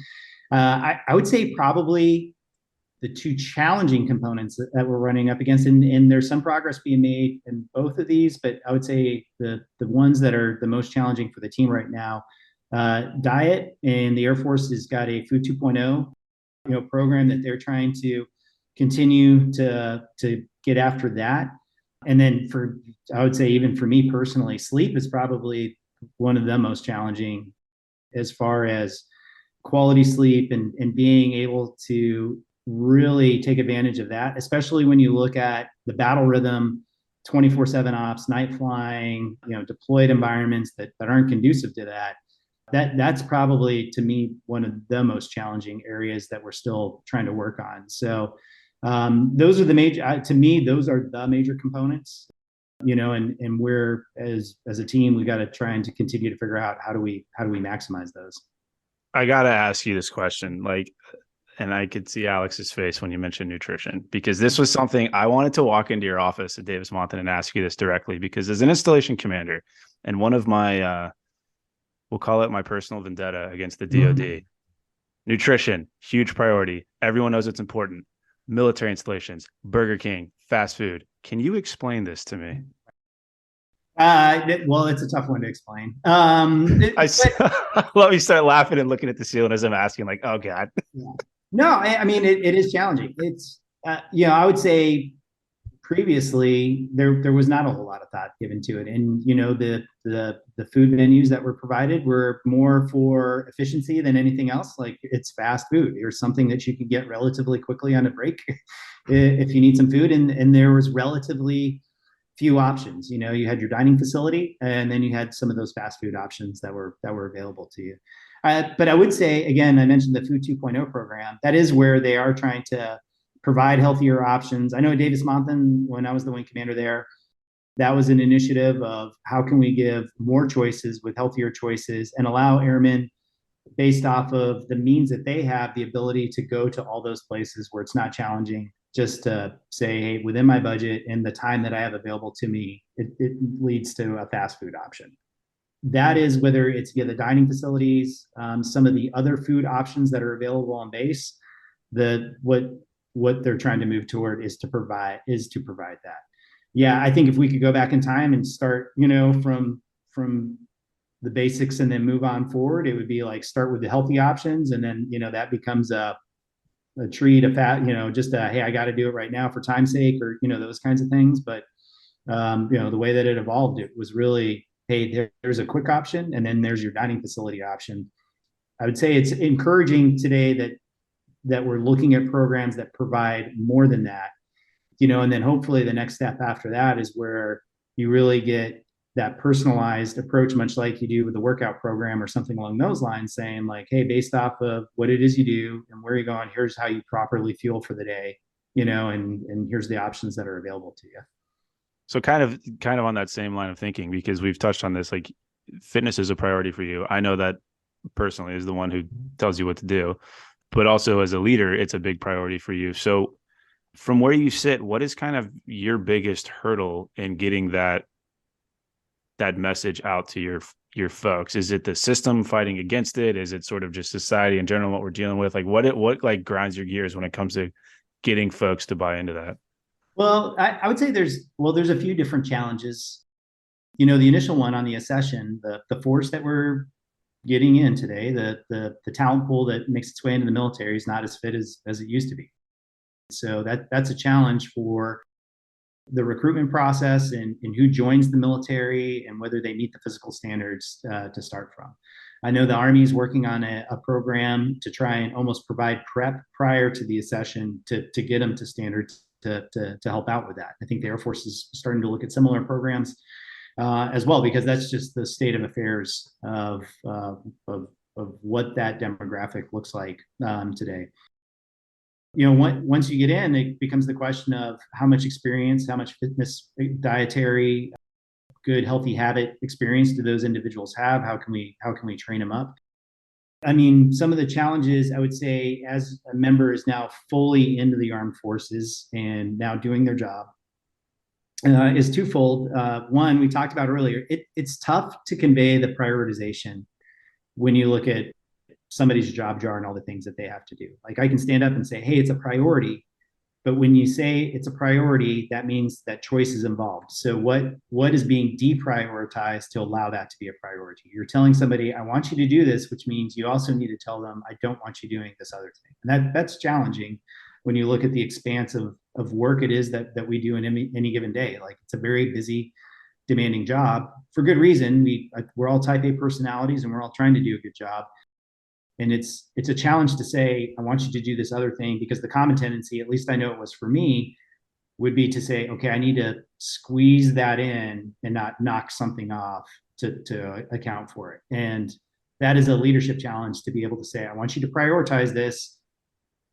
I would say probably the two challenging components that we're running up against, and there's some progress being made in both of these, but I would say the ones that are the most challenging for the team right now, diet, and the Air Force has got a Food 2.0 program that they're trying to continue to get after that. And then I would say even for me personally, sleep is probably one of the most challenging as far as quality sleep and being able to really take advantage of that, especially when you look at the battle rhythm, 24/7 ops, night flying, deployed environments that aren't conducive to that. That's probably, to me, one of the most challenging areas that we're still trying to work on. So those are the major, to me, those are the major components, and we're, as a team, we got to try and to continue to figure out how do we maximize those. I got to ask you this question, and I could see Alex's face when you mentioned nutrition, because this was something I wanted to walk into your office at Davis-Monthan and ask you this directly, because as an installation commander and one of my, we'll call it my personal vendetta against the DoD, nutrition, huge priority. Everyone knows it's important. Military installations, Burger King, fast food. Can you explain this to me? Well, it's a tough one to explain. I love you start laughing and looking at the ceiling as I'm asking, like, oh God. No, I mean, it is challenging. It's, I would say previously there was not a whole lot of thought given to it. And, the food menus that were provided were more for efficiency than anything else. Like, it's fast food. Here's something that you can get relatively quickly on a break if you need some food. And there was relatively few options. You had your dining facility, and then you had some of those fast food options that were available to you. But I would say, again, I mentioned the Food 2.0 program. That is where they are trying to provide healthier options. I know at Davis-Monthan, when I was the wing commander there, that was an initiative of how can we give more choices with healthier choices and allow airmen, based off of the means that they have, the ability to go to all those places where it's not challenging, just to say, hey, within my budget and the time that I have available to me, it leads to a fast food option. That is whether it's via the dining facilities, some of the other food options that are available on base. What they're trying to move toward is to provide that. Yeah, I think if we could go back in time and start, from the basics and then move on forward, it would be like start with the healthy options, and then that becomes a treat, a fat, just a, hey, I got to do it right now for time's sake, or those kinds of things. But the way that it evolved, it was really, hey, there's a quick option, and then there's your dining facility option. I would say it's encouraging today that we're looking at programs that provide more than that, and then hopefully the next step after that is where you really get that personalized approach, much like you do with the workout program or something along those lines, saying like, hey, based off of what it is you do and where you're going, here's how you properly fuel for the day, and here's the options that are available to you. So kind of on that same line of thinking, because we've touched on this, like fitness is a priority for you. I know that personally as the one who tells you what to do, but also as a leader, it's a big priority for you. So from where you sit, what is kind of your biggest hurdle in getting that message out to your folks? Is it the system fighting against it? Is it sort of just society in general, what we're dealing with? Like what like grinds your gears when it comes to getting folks to buy into that? Well, I would say there's a few different challenges. The initial one on the accession, the force that we're getting in today, the talent pool that makes its way into the military is not as fit as it used to be. So that's a challenge for the recruitment process and who joins the military and whether they meet the physical standards to start from. I know the Army is working on a program to try and almost provide prep prior to the accession to get them to standards to help out with that. I think the Air Force is starting to look at similar programs as well, because that's just the state of affairs of what that demographic looks like today. Once you get in, it becomes the question of how much experience, how much fitness, dietary, good, healthy habit experience do those individuals have? How can we train them up? I mean, some of the challenges I would say as a member is now fully into the armed forces and now doing their job is twofold. One, we talked about earlier, it's tough to convey the prioritization when you look at somebody's job jar and all the things that they have to do. Like I can stand up and say, hey, it's a priority. But when you say it's a priority, that means that choice is involved. So what is being deprioritized to allow that to be a priority? You're telling somebody, I want you to do this, which means you also need to tell them, I don't want you doing this other thing. And that's challenging when you look at the expanse of work it is that we do in any given day. Like it's a very busy, demanding job for good reason. We're all type A personalities and we're all trying to do a good job. And it's a challenge to say, I want you to do this other thing, because the common tendency, at least I know it was for me, would be to say, okay, I need to squeeze that in and not knock something off to account for it. And that is a leadership challenge, to be able to say, I want you to prioritize this.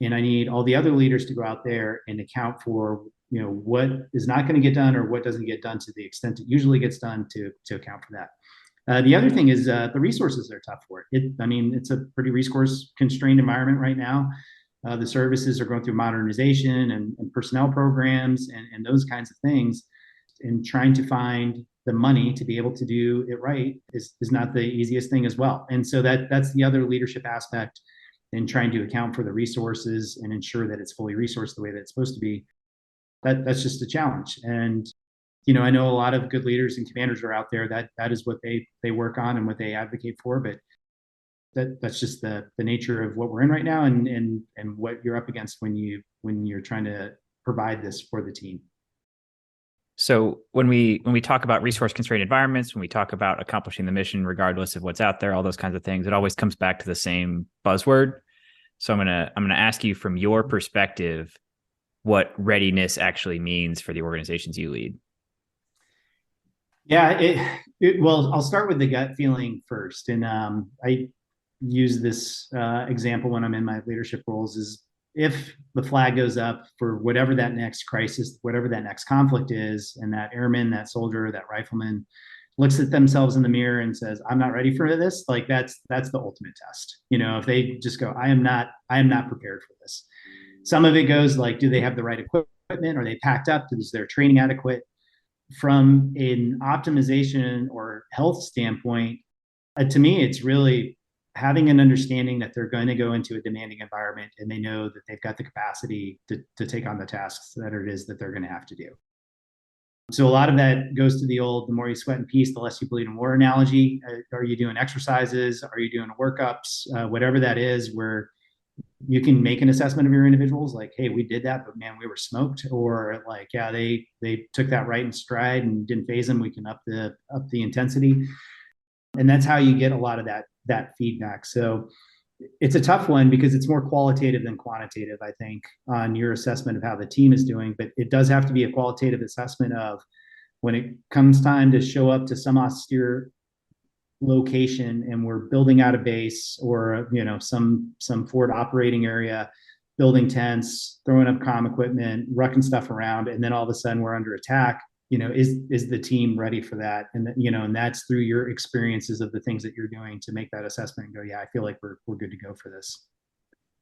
And I need all the other leaders to go out there and account for, what is not going to get done or what doesn't get done to the extent it usually gets done, to account for that. The other thing is the resources are tough for it. It's a pretty resource constrained environment right now. The services are going through modernization and personnel programs and those kinds of things. And trying to find the money to be able to do it right is not the easiest thing as well. And so that's the other leadership aspect in trying to account for the resources and ensure that it's fully resourced the way that it's supposed to be. That's just a challenge. And I know a lot of good leaders and commanders are out there that is what they work on and what they advocate for, but that's just the nature of what we're in right now and what you're up against when you're trying to provide this for the team. So when we talk about resource constrained environments, when we talk about accomplishing the mission regardless of what's out there, all those kinds of things, it always comes back to the same buzzword. So I'm gonna ask you, from your perspective, what readiness actually means for the organizations you lead. Yeah, well, I'll start with the gut feeling first. And I use this example when I'm in my leadership roles is, if the flag goes up for whatever that next crisis, whatever that next conflict is, and that airman, that soldier, that rifleman looks at themselves in the mirror and says, I'm not ready for this, like that's the ultimate test. If they just go, I am not prepared for this. Some of it goes like, do they have the right equipment? Are they packed up? Is their training adequate? From an optimization or health standpoint, to me, it's really having an understanding that they're going to go into a demanding environment and they know that they've got the capacity to take on the tasks that it is that they're going to have to do. So a lot of that goes to the more you sweat in peace, the less you bleed in war analogy. Are you doing exercises? Are you doing workups? Whatever that is, where you can make an assessment of your individuals, like, hey, we did that, but man, we were smoked. Or like, yeah, they took that right in stride and didn't phase them. We can up the intensity. And that's how you get a lot of that feedback. So it's a tough one because it's more qualitative than quantitative, I think, on your assessment of how the team is doing. But it does have to be a qualitative assessment of, when it comes time to show up to some austere location and we're building out a base or some forward operating area, building tents, throwing up comm equipment, rucking stuff around, and then all of a sudden we're under attack. Is the team ready for that? And and that's through your experiences of the things that you're doing to make that assessment and go, yeah, I feel like we're good to go for this.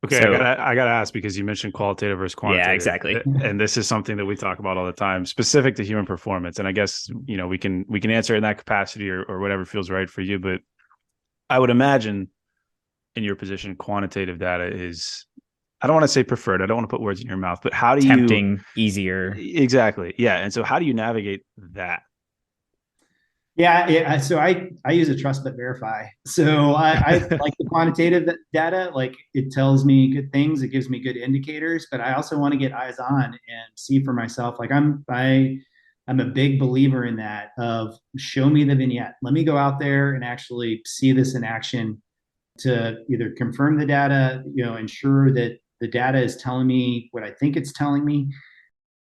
Okay, so, I gotta ask, because you mentioned qualitative versus quantitative. Yeah, exactly. And this is something that we talk about all the time, specific to human performance. And I guess we can answer in that capacity or whatever feels right for you. But I would imagine, in your position, quantitative data is, I don't want to say preferred. I don't want to put words in your mouth, but how do tempting, easier. Exactly. Yeah. And so how do you navigate that? Yeah. So I use a trust but verify. So I like the quantitative data. Like, it tells me good things. It gives me good indicators, but I also want to get eyes on and see for myself. Like I'm a big believer in that, of show me the vignette. Let me go out there and actually see this in action, to either confirm the data, ensure that the data is telling me what I think it's telling me,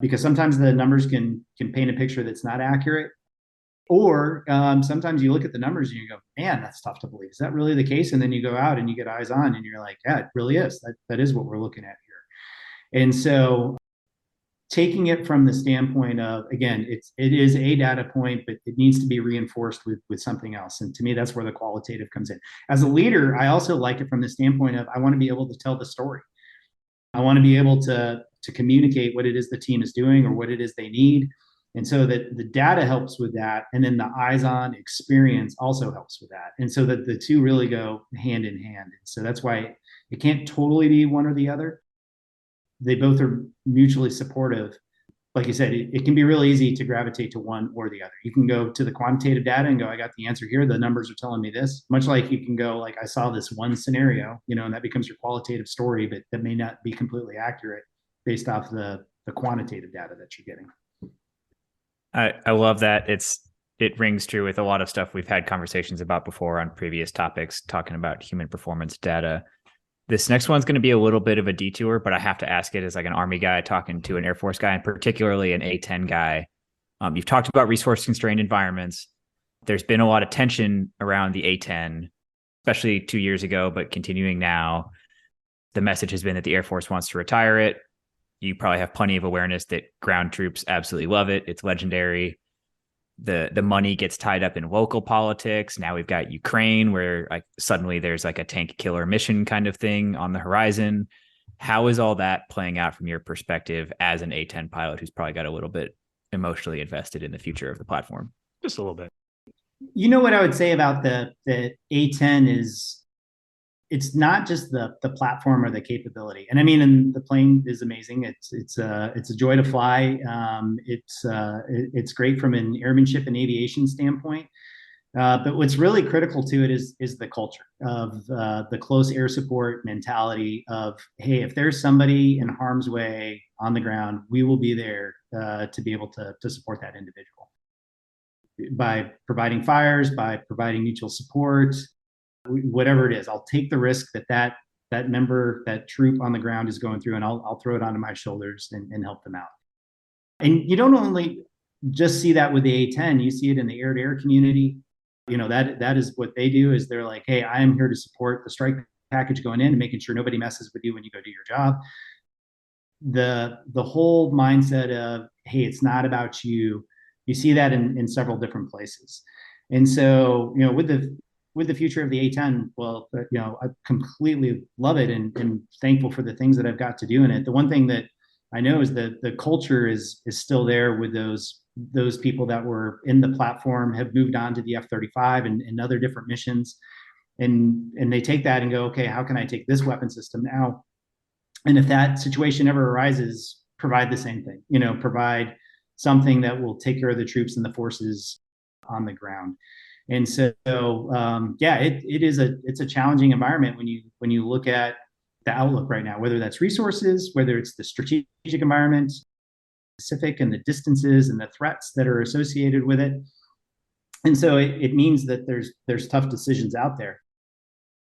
because sometimes the numbers can paint a picture that's not accurate. Or sometimes you look at the numbers and you go, man, that's tough to believe. Is that really the case? And then you go out and you get eyes on and you're like, yeah, it really is. That is what we're looking at here. And so taking it from the standpoint of, again, it is a data point, but it needs to be reinforced with something else. And to me, that's where the qualitative comes in. As a leader, I also like it from the standpoint of, I want to be able to tell the story. I want to be able to communicate what it is the team is doing or what it is they need. And so that the data helps with that. And then the eyes-on experience also helps with that. And so that the two really go hand in hand. And so that's why it can't totally be one or the other. They both are mutually supportive. Like you said, it can be really easy to gravitate to one or the other. You can go to the quantitative data and go, I got the answer here. The numbers are telling me this. Much like you can go, like, I saw this one scenario, and that becomes your qualitative story, but that may not be completely accurate based off the quantitative data that you're getting. I love that. It rings true with a lot of stuff we've had conversations about before on previous topics, talking about human performance data. This next one's going to be a little bit of a detour, but I have to ask it as like an Army guy talking to an Air Force guy, and particularly an A-10 guy. You've talked about resource-constrained environments. There's been a lot of tension around the A-10, especially 2 years ago, but continuing now. The message has been that the Air Force wants to retire it. You probably have plenty of awareness that ground troops absolutely love it. It's legendary. The money gets tied up in local politics. Now we've got Ukraine, where like suddenly there's like a tank killer mission kind of thing on the horizon. How is all that playing out from your perspective as an A-10 pilot who's probably got a little bit emotionally invested in the future of the platform? Just a little bit. What I would say about the A-10 is it's not just the platform or the capability. And I mean, and the plane is amazing. It's a joy to fly. It's great from an airmanship and aviation standpoint. But what's really critical to it is the culture of the close air support mentality of, hey, if there's somebody in harm's way on the ground, we will be there to be able to support that individual by providing fires, by providing mutual support, whatever it is. I'll take the risk that member, that troop on the ground is going through, and I'll throw it onto my shoulders and help them out. And you don't only just see that with the A-10, you see it in the air-to-air community. That is what they do, is they're like, hey, I am here to support the strike package going in and making sure nobody messes with you when you go do your job. The whole mindset of, hey, it's not about you. You see that in several different places. And so, with the future of the A-10, well, I completely love it and thankful for the things that I've got to do in it. The one thing that I know is that the culture is still there with those people that were in the platform, have moved on to the F-35 and other different missions. And they take that and go, okay, how can I take this weapon system now? And if that situation ever arises, provide the same thing, provide something that will take care of the troops and the forces on the ground. And so, it's a challenging environment when you look at the outlook right now, whether that's resources, whether it's the strategic environment, Pacific, and the distances and the threats that are associated with it. And so it means that there's tough decisions out there.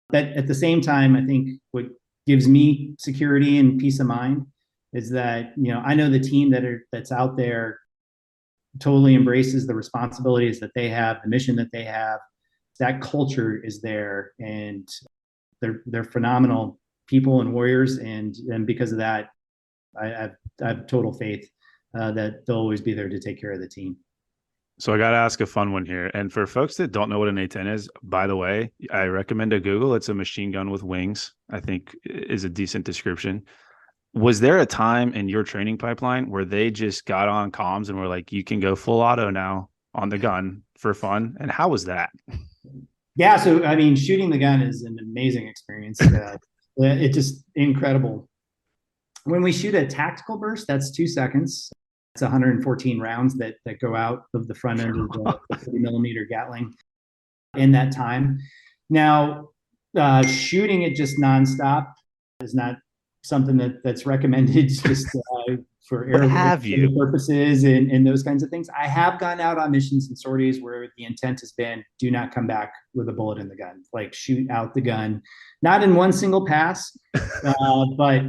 But at the same time, I think what gives me security and peace of mind is that, I know the team that's out there totally embraces the responsibilities that they have, the mission that they have. That culture is there, and they're phenomenal people and warriors. And because of that, I have total faith that they'll always be there to take care of the team. So I got to ask a fun one here. And for folks that don't know what an A-10 is, by the way, I recommend a Google. It's a machine gun with wings, I think is a decent description. Was there a time in your training pipeline where they just got on comms and were like, you can go full auto now on the gun for fun? And how was that? Yeah. So, I mean, shooting the gun is an amazing experience. It's just incredible. When we shoot a tactical burst, that's 2 seconds. It's 114 rounds that go out of the front end of the 30 millimeter Gatling in that time. Now, shooting it just nonstop is not something that's recommended just for air purposes and those kinds of things. I have gone out on missions and sorties where the intent has been, do not come back with a bullet in the gun, like shoot out the gun, not in one single pass, but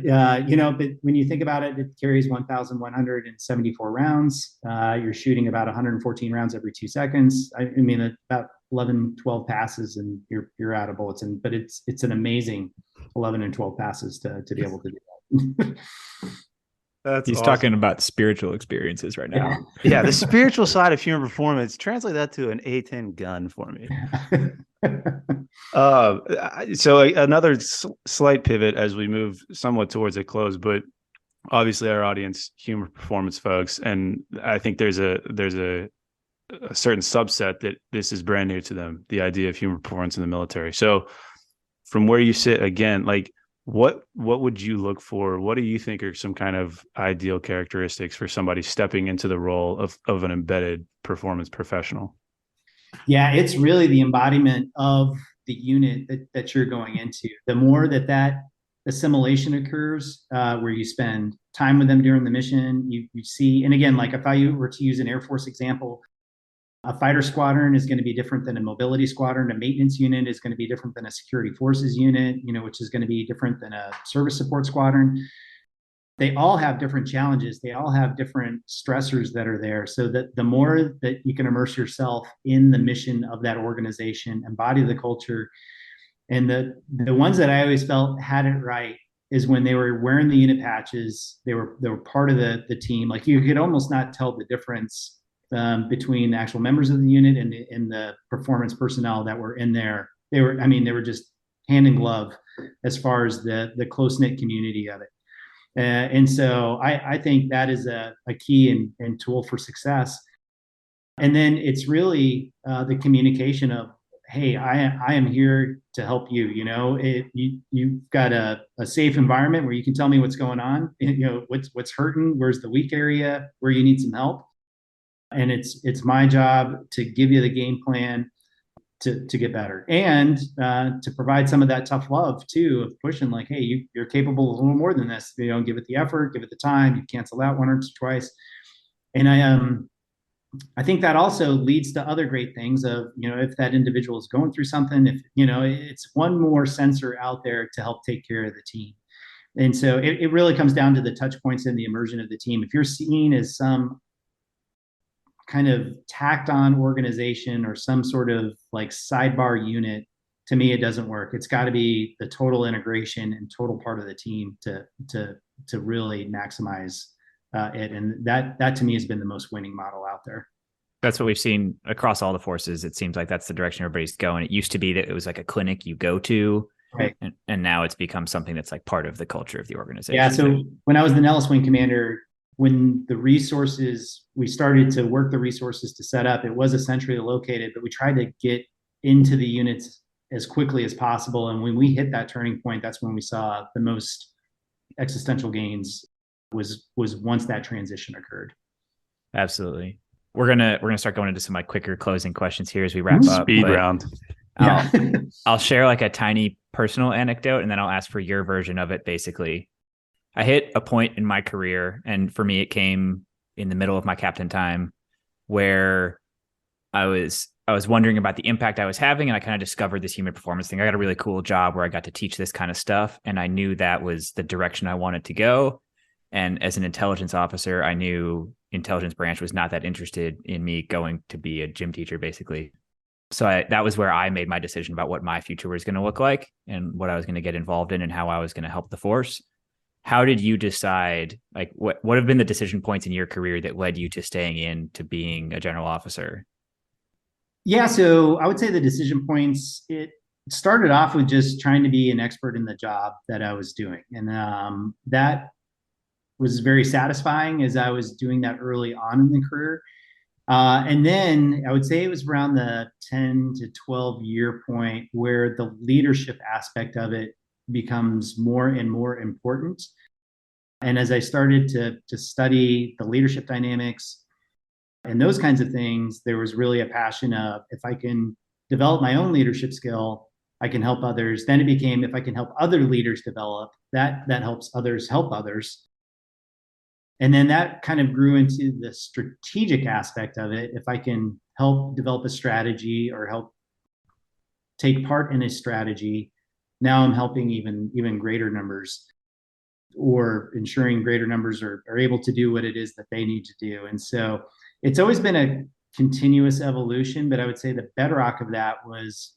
when you think about it, it carries 1,174 rounds. You're shooting about 114 rounds every 2 seconds. I mean, about 11, 12 passes and you're out of bullets. But it's an amazing 11 and 12 passes to be able to do that. He's awesome. Talking about spiritual experiences right now. Yeah, the spiritual side of human performance. Translate that to an A-10 gun for me. So another slight pivot as we move somewhat towards a close, but obviously our audience, human performance folks, and I think there's a certain subset that this is brand new to them, the idea of human performance in the military. So from where you sit, again, like what would you look for? What do you think are some kind of ideal characteristics for somebody stepping into the role of an embedded performance professional? Yeah, it's really the embodiment of the unit that you're going into. The more that assimilation occurs, where you spend time with them during the mission, you see, and again, like if I were to use an Air Force example, a fighter squadron is going to be different than a mobility squadron. A maintenance unit is going to be different than a security forces unit, which is going to be different than a service support squadron. They all have different challenges. They all have different stressors that are there. So that the more that you can immerse yourself in the mission of that organization, embody the culture, and the ones that I always felt had it right is when they were wearing the unit patches. They were part of the team. Like you could almost not tell the difference between the actual members of the unit and the performance personnel that were in there. They were just hand in glove as far as the close knit community of it. And so I think that is a key and tool for success. And then it's really the communication of, hey, I am here to help you. You've got a safe environment where you can tell me what's going on, what's hurting, where's the weak area, where you need some help. And it's my job to give you the game plan to get better, and to provide some of that tough love too, of pushing like, hey, you're capable of a little more than this. Give it the effort, give it the time. You cancel out one or twice, and I think that also leads to other great things of, if that individual is going through something, if it's one more sensor out there to help take care of the team. And so it really comes down to the touch points and the immersion of the team. If you're seen as some kind of tacked on organization or some sort of like sidebar unit, to me, it doesn't work. It's got to be the total integration and total part of the team to really maximize it. And that to me has been the most winning model out there. That's what we've seen across all the forces. It seems like that's the direction everybody's going. It used to be that it was like a clinic you go to, right? And now it's become something that's like part of the culture of the organization. Yeah. So when I was the Nellis Wing commander, when we started to work the resources to set up, it was essentially located, but we tried to get into the units as quickly as possible. And when we hit that turning point, that's when we saw the most existential gains was once that transition occurred. Absolutely. We're gonna start going into some like quicker closing questions here as we wrap up. Speed round. I'll share like a tiny personal anecdote, and then I'll ask for your version of it. Basically, I hit a point in my career, and for me, it came in the middle of my captain time, where I was wondering about the impact I was having, and I kind of discovered this human performance thing. I got a really cool job where I got to teach this kind of stuff, and I knew that was the direction I wanted to go. And as an intelligence officer, I knew intelligence branch was not that interested in me going to be a gym teacher, basically. So that was where I made my decision about what my future was going to look like and what I was going to get involved in and how I was going to help the force. How did you decide, like what have been the decision points in your career that led you to staying in to being a general officer? Yeah, so I would say the decision points, it started off with just trying to be an expert in the job that I was doing. And that was very satisfying as I was doing that early on in the career. And then I would say it was around the 10 to 12 year point where the leadership aspect of it becomes more and more important. And as I started to study the leadership dynamics and those kinds of things, there was really a passion of, if I can develop my own leadership skill, I can help others. Then it became, if I can help other leaders develop, that helps others help others. And then that kind of grew into the strategic aspect of it. If I can help develop a strategy or help take part in a strategy, now I'm helping even greater numbers, or ensuring greater numbers are able to do what it is that they need to do. And so it's always been a continuous evolution, but I would say the bedrock of that was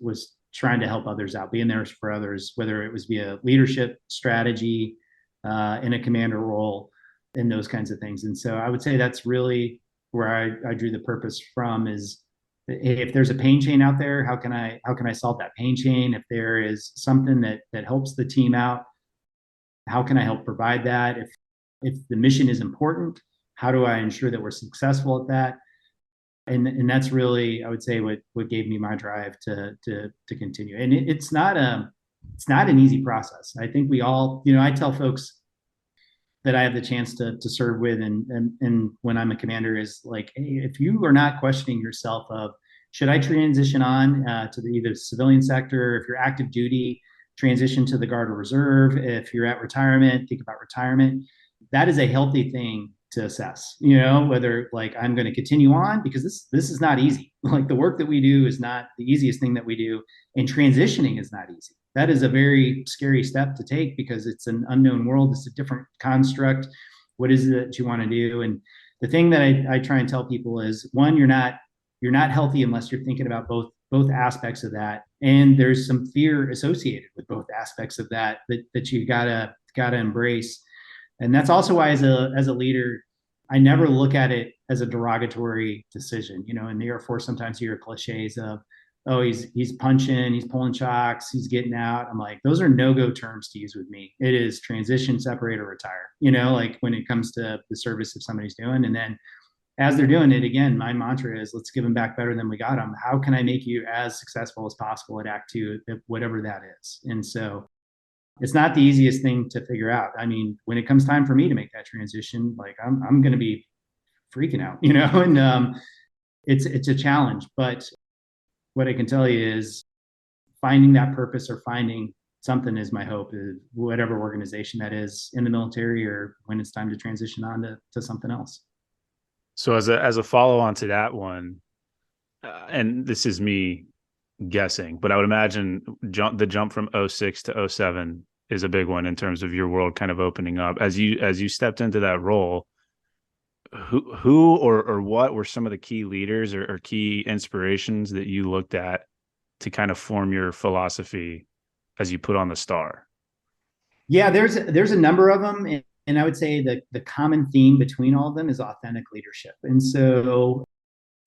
trying to help others out, being there for others, whether it was via leadership strategy, in a commander role, and those kinds of things. And so I would say that's really where I drew the purpose from, is if there's a pain chain out there, how can I solve that pain chain? If there is something that helps the team out, how can I help provide that? If the mission is important, how do I ensure that we're successful at that? And that's really, I would say, what gave me my drive to continue. And it's not an easy process. I think we all, I tell folks that I have the chance to serve with, and when I'm a commander, is like, hey, if you are not questioning yourself of, should I transition on to either civilian sector, if you're active duty, transition to the Guard or Reserve, if you're at retirement, think about retirement. That is a healthy thing to assess, whether like I'm going to continue on, because this is not easy. Like the work that we do is not the easiest thing that we do, and transitioning is not easy. That is a very scary step to take because it's an unknown world. It's a different construct. What is it that you want to do? And the thing that I try and tell people is, one, you're not healthy unless you're thinking about both aspects of that. And there's some fear associated with both aspects of that you've gotta embrace. And that's also why as a leader, I never look at it as a derogatory decision. In the Air Force, sometimes you hear cliches of, oh, he's punching, he's pulling shocks, he's getting out. I'm like, those are no-go terms to use with me. It is transition, separate, or retire, like when it comes to the service that somebody's doing. And then as they're doing it, again, my mantra is, let's give them back better than we got them. How can I make you as successful as possible at Act Two, whatever that is? And so it's not the easiest thing to figure out. I mean, when it comes time for me to make that transition, like I'm going to be freaking out, and it's a challenge. But what I can tell you is finding that purpose or finding something is my hope, whatever organization that is in the military, or when it's time to transition on to something else. So as a follow on to that one, and this is me guessing, but I would imagine the jump from 06 to 07 is a big one in terms of your world kind of opening up. As you stepped into that role, who or what were some of the key leaders or key inspirations that you looked at to kind of form your philosophy as you put on the star? Yeah, there's a number of them. And I would say that the common theme between all of them is authentic leadership. And so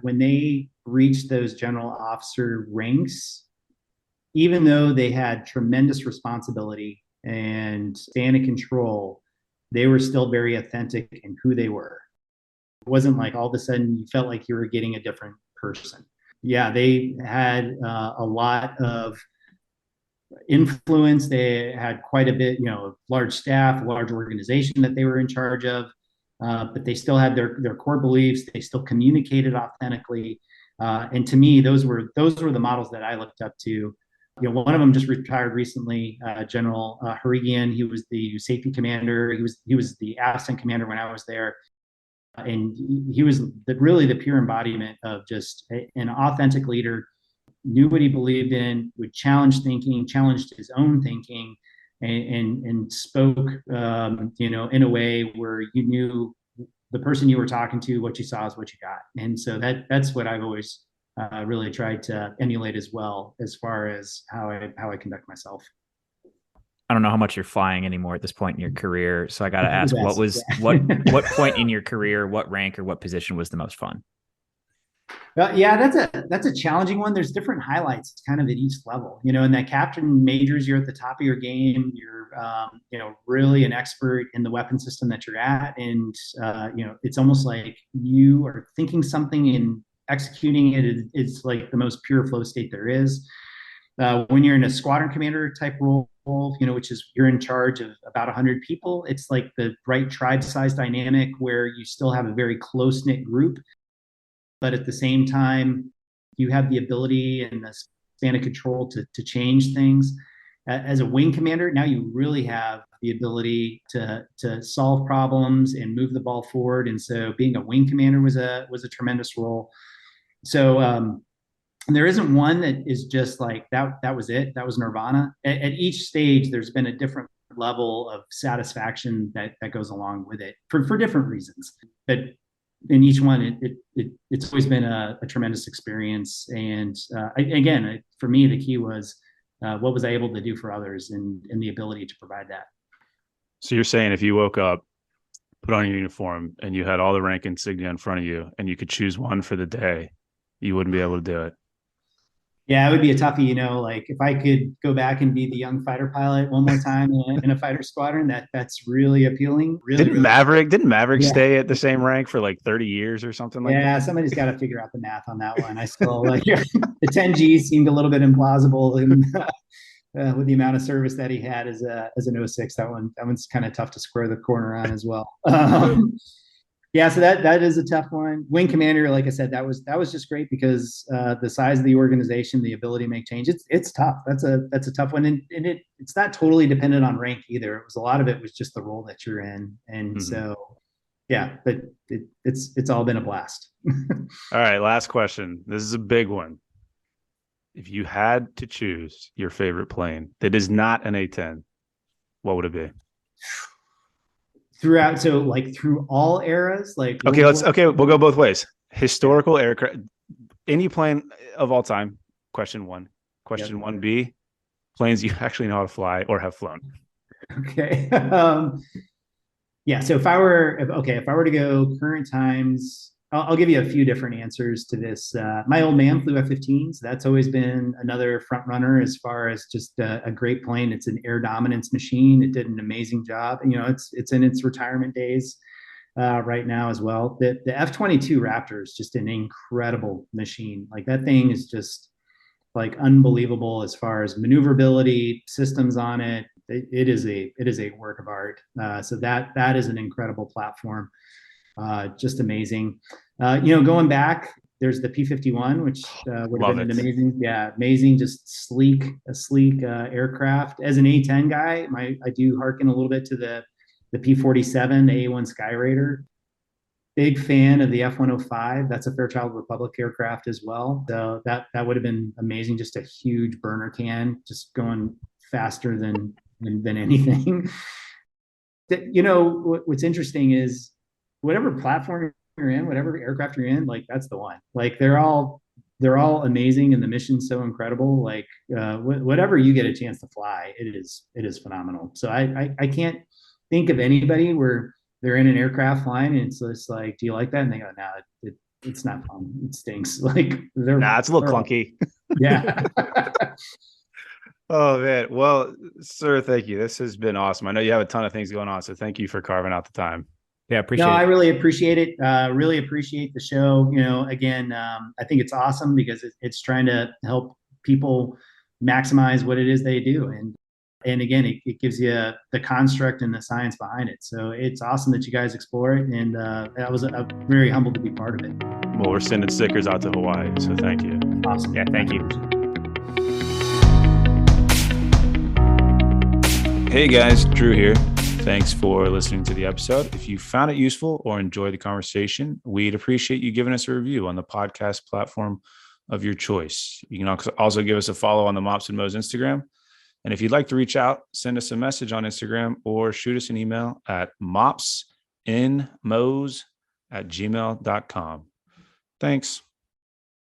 when they reached those general officer ranks, even though they had tremendous responsibility and span of control, they were still very authentic in who they were. It wasn't like all of a sudden you felt like you were getting a different person. Yeah, they had a lot of influence. They had quite a bit, large staff, large organization that they were in charge of, but they still had their core beliefs. They still communicated authentically, and to me, those were the models that I looked up to. One of them just retired recently, General Harigian. He was the safety commander. He was the A-10 commander when I was there, and he was really the pure embodiment of just an authentic leader. Knew what he believed in, would challenge thinking, challenged his own thinking, and spoke, in a way where you knew the person you were talking to, what you saw is what you got. And so that's what I've always really tried to emulate as well, as far as how I conduct myself. I don't know how much you're flying anymore at this point in your career, so I got to ask, Yes. what point in your career, what rank or what position was the most fun? Yeah, that's a challenging one. There's different highlights kind of at each level. In that captain majors, you're at the top of your game. You're really an expert in the weapon system that you're at, and it's almost like you are thinking something and executing it. It's like the most pure flow state there is. When you're in a squadron commander type role, which is you're in charge of about 100 people, it's like the right tribe size dynamic where you still have a very close knit group, but at the same time, you have the ability and the span of control to change things. As a wing commander, now you really have the ability to solve problems and move the ball forward. And so being a wing commander was a tremendous role. So there isn't one that is just like that was it. That was Nirvana. At each stage, there's been a different level of satisfaction that goes along with it for different reasons. But in each one, it's always been a tremendous experience. And again, for me, the key was what was I able to do for others, and the ability to provide that. So you're saying if you woke up, put on your uniform, and you had all the rank insignia in front of you, and you could choose one for the day, you wouldn't be able to do it? Yeah, it would be a toughie, like if I could go back and be the young fighter pilot one more time in a fighter squadron, that's really appealing. Really, Didn't really. Maverick Yeah. stay at the same rank for like 30 years or something like that? Yeah, somebody's got to figure out the math on that one. I still like the 10G seemed a little bit implausible, and with the amount of service that he had as an '06, that one's kind of tough to square the corner on as well. Yeah, so that is a tough one. Wing commander, like I said, that was just great because the size of the organization, the ability to make change, it's tough. That's a tough one, and it's not totally dependent on rank either. It was a lot of it was just the role that you're in, and so yeah, but it's all been a blast. All right, last question. This is a big one. If you had to choose your favorite plane that is not an A-10, what would it be? Throughout, so like through all eras, like Okay, we'll go both ways. Historical aircraft, any plane of all time. Question one. Question 1B, planes you actually know how to fly or have flown. Okay. Yeah. So if I were to go current times, I'll give you a few different answers to this. My old man flew F-15s. That's always been another front runner as far as just a great plane. It's an air dominance machine. It did an amazing job. It's in its retirement days right now as well. The F-22 Raptor is just an incredible machine. Like that thing is just like unbelievable as far as maneuverability, systems on it. It is a work of art. So that is an incredible platform. Just amazing. Going back, there's the P-51, which would have been an amazing, just a sleek aircraft. As an A-10 guy, I do hearken a little bit to the P-47, the A-1 Skyraider. Big fan of the F-105. That's a Fairchild Republic aircraft as well. So that would have been amazing. Just a huge burner can, just going faster than anything. What's interesting is whatever platform you're in, whatever aircraft you're in, like that's the one. Like they're all amazing, and the mission's so incredible. Like whatever you get a chance to fly, it is phenomenal. So I can't think of anybody where they're in an aircraft flying and it's just like, do you like that? And they go, no, it's not fun. It stinks. Like it's a little clunky. Yeah. Oh man. Well, sir, thank you. This has been awesome. I know you have a ton of things going on, so thank you for carving out the time. Yeah, appreciate it. I really appreciate it. Really appreciate the show. Again, I think it's awesome because it's trying to help people maximize what it is they do. And again, it gives you the construct and the science behind it. So it's awesome that you guys explore it. And I was very humbled to be part of it. Well, we're sending stickers out to Hawaii. So thank you. Awesome. Yeah, thank you. Hey guys, Drew here. Thanks for listening to the episode. If you found it useful or enjoyed the conversation, we'd appreciate you giving us a review on the podcast platform of your choice. You can also give us a follow on the Mops and Mo's Instagram. And if you'd like to reach out, send us a message on Instagram or shoot us an email at mopsinmos@gmail.com. Thanks.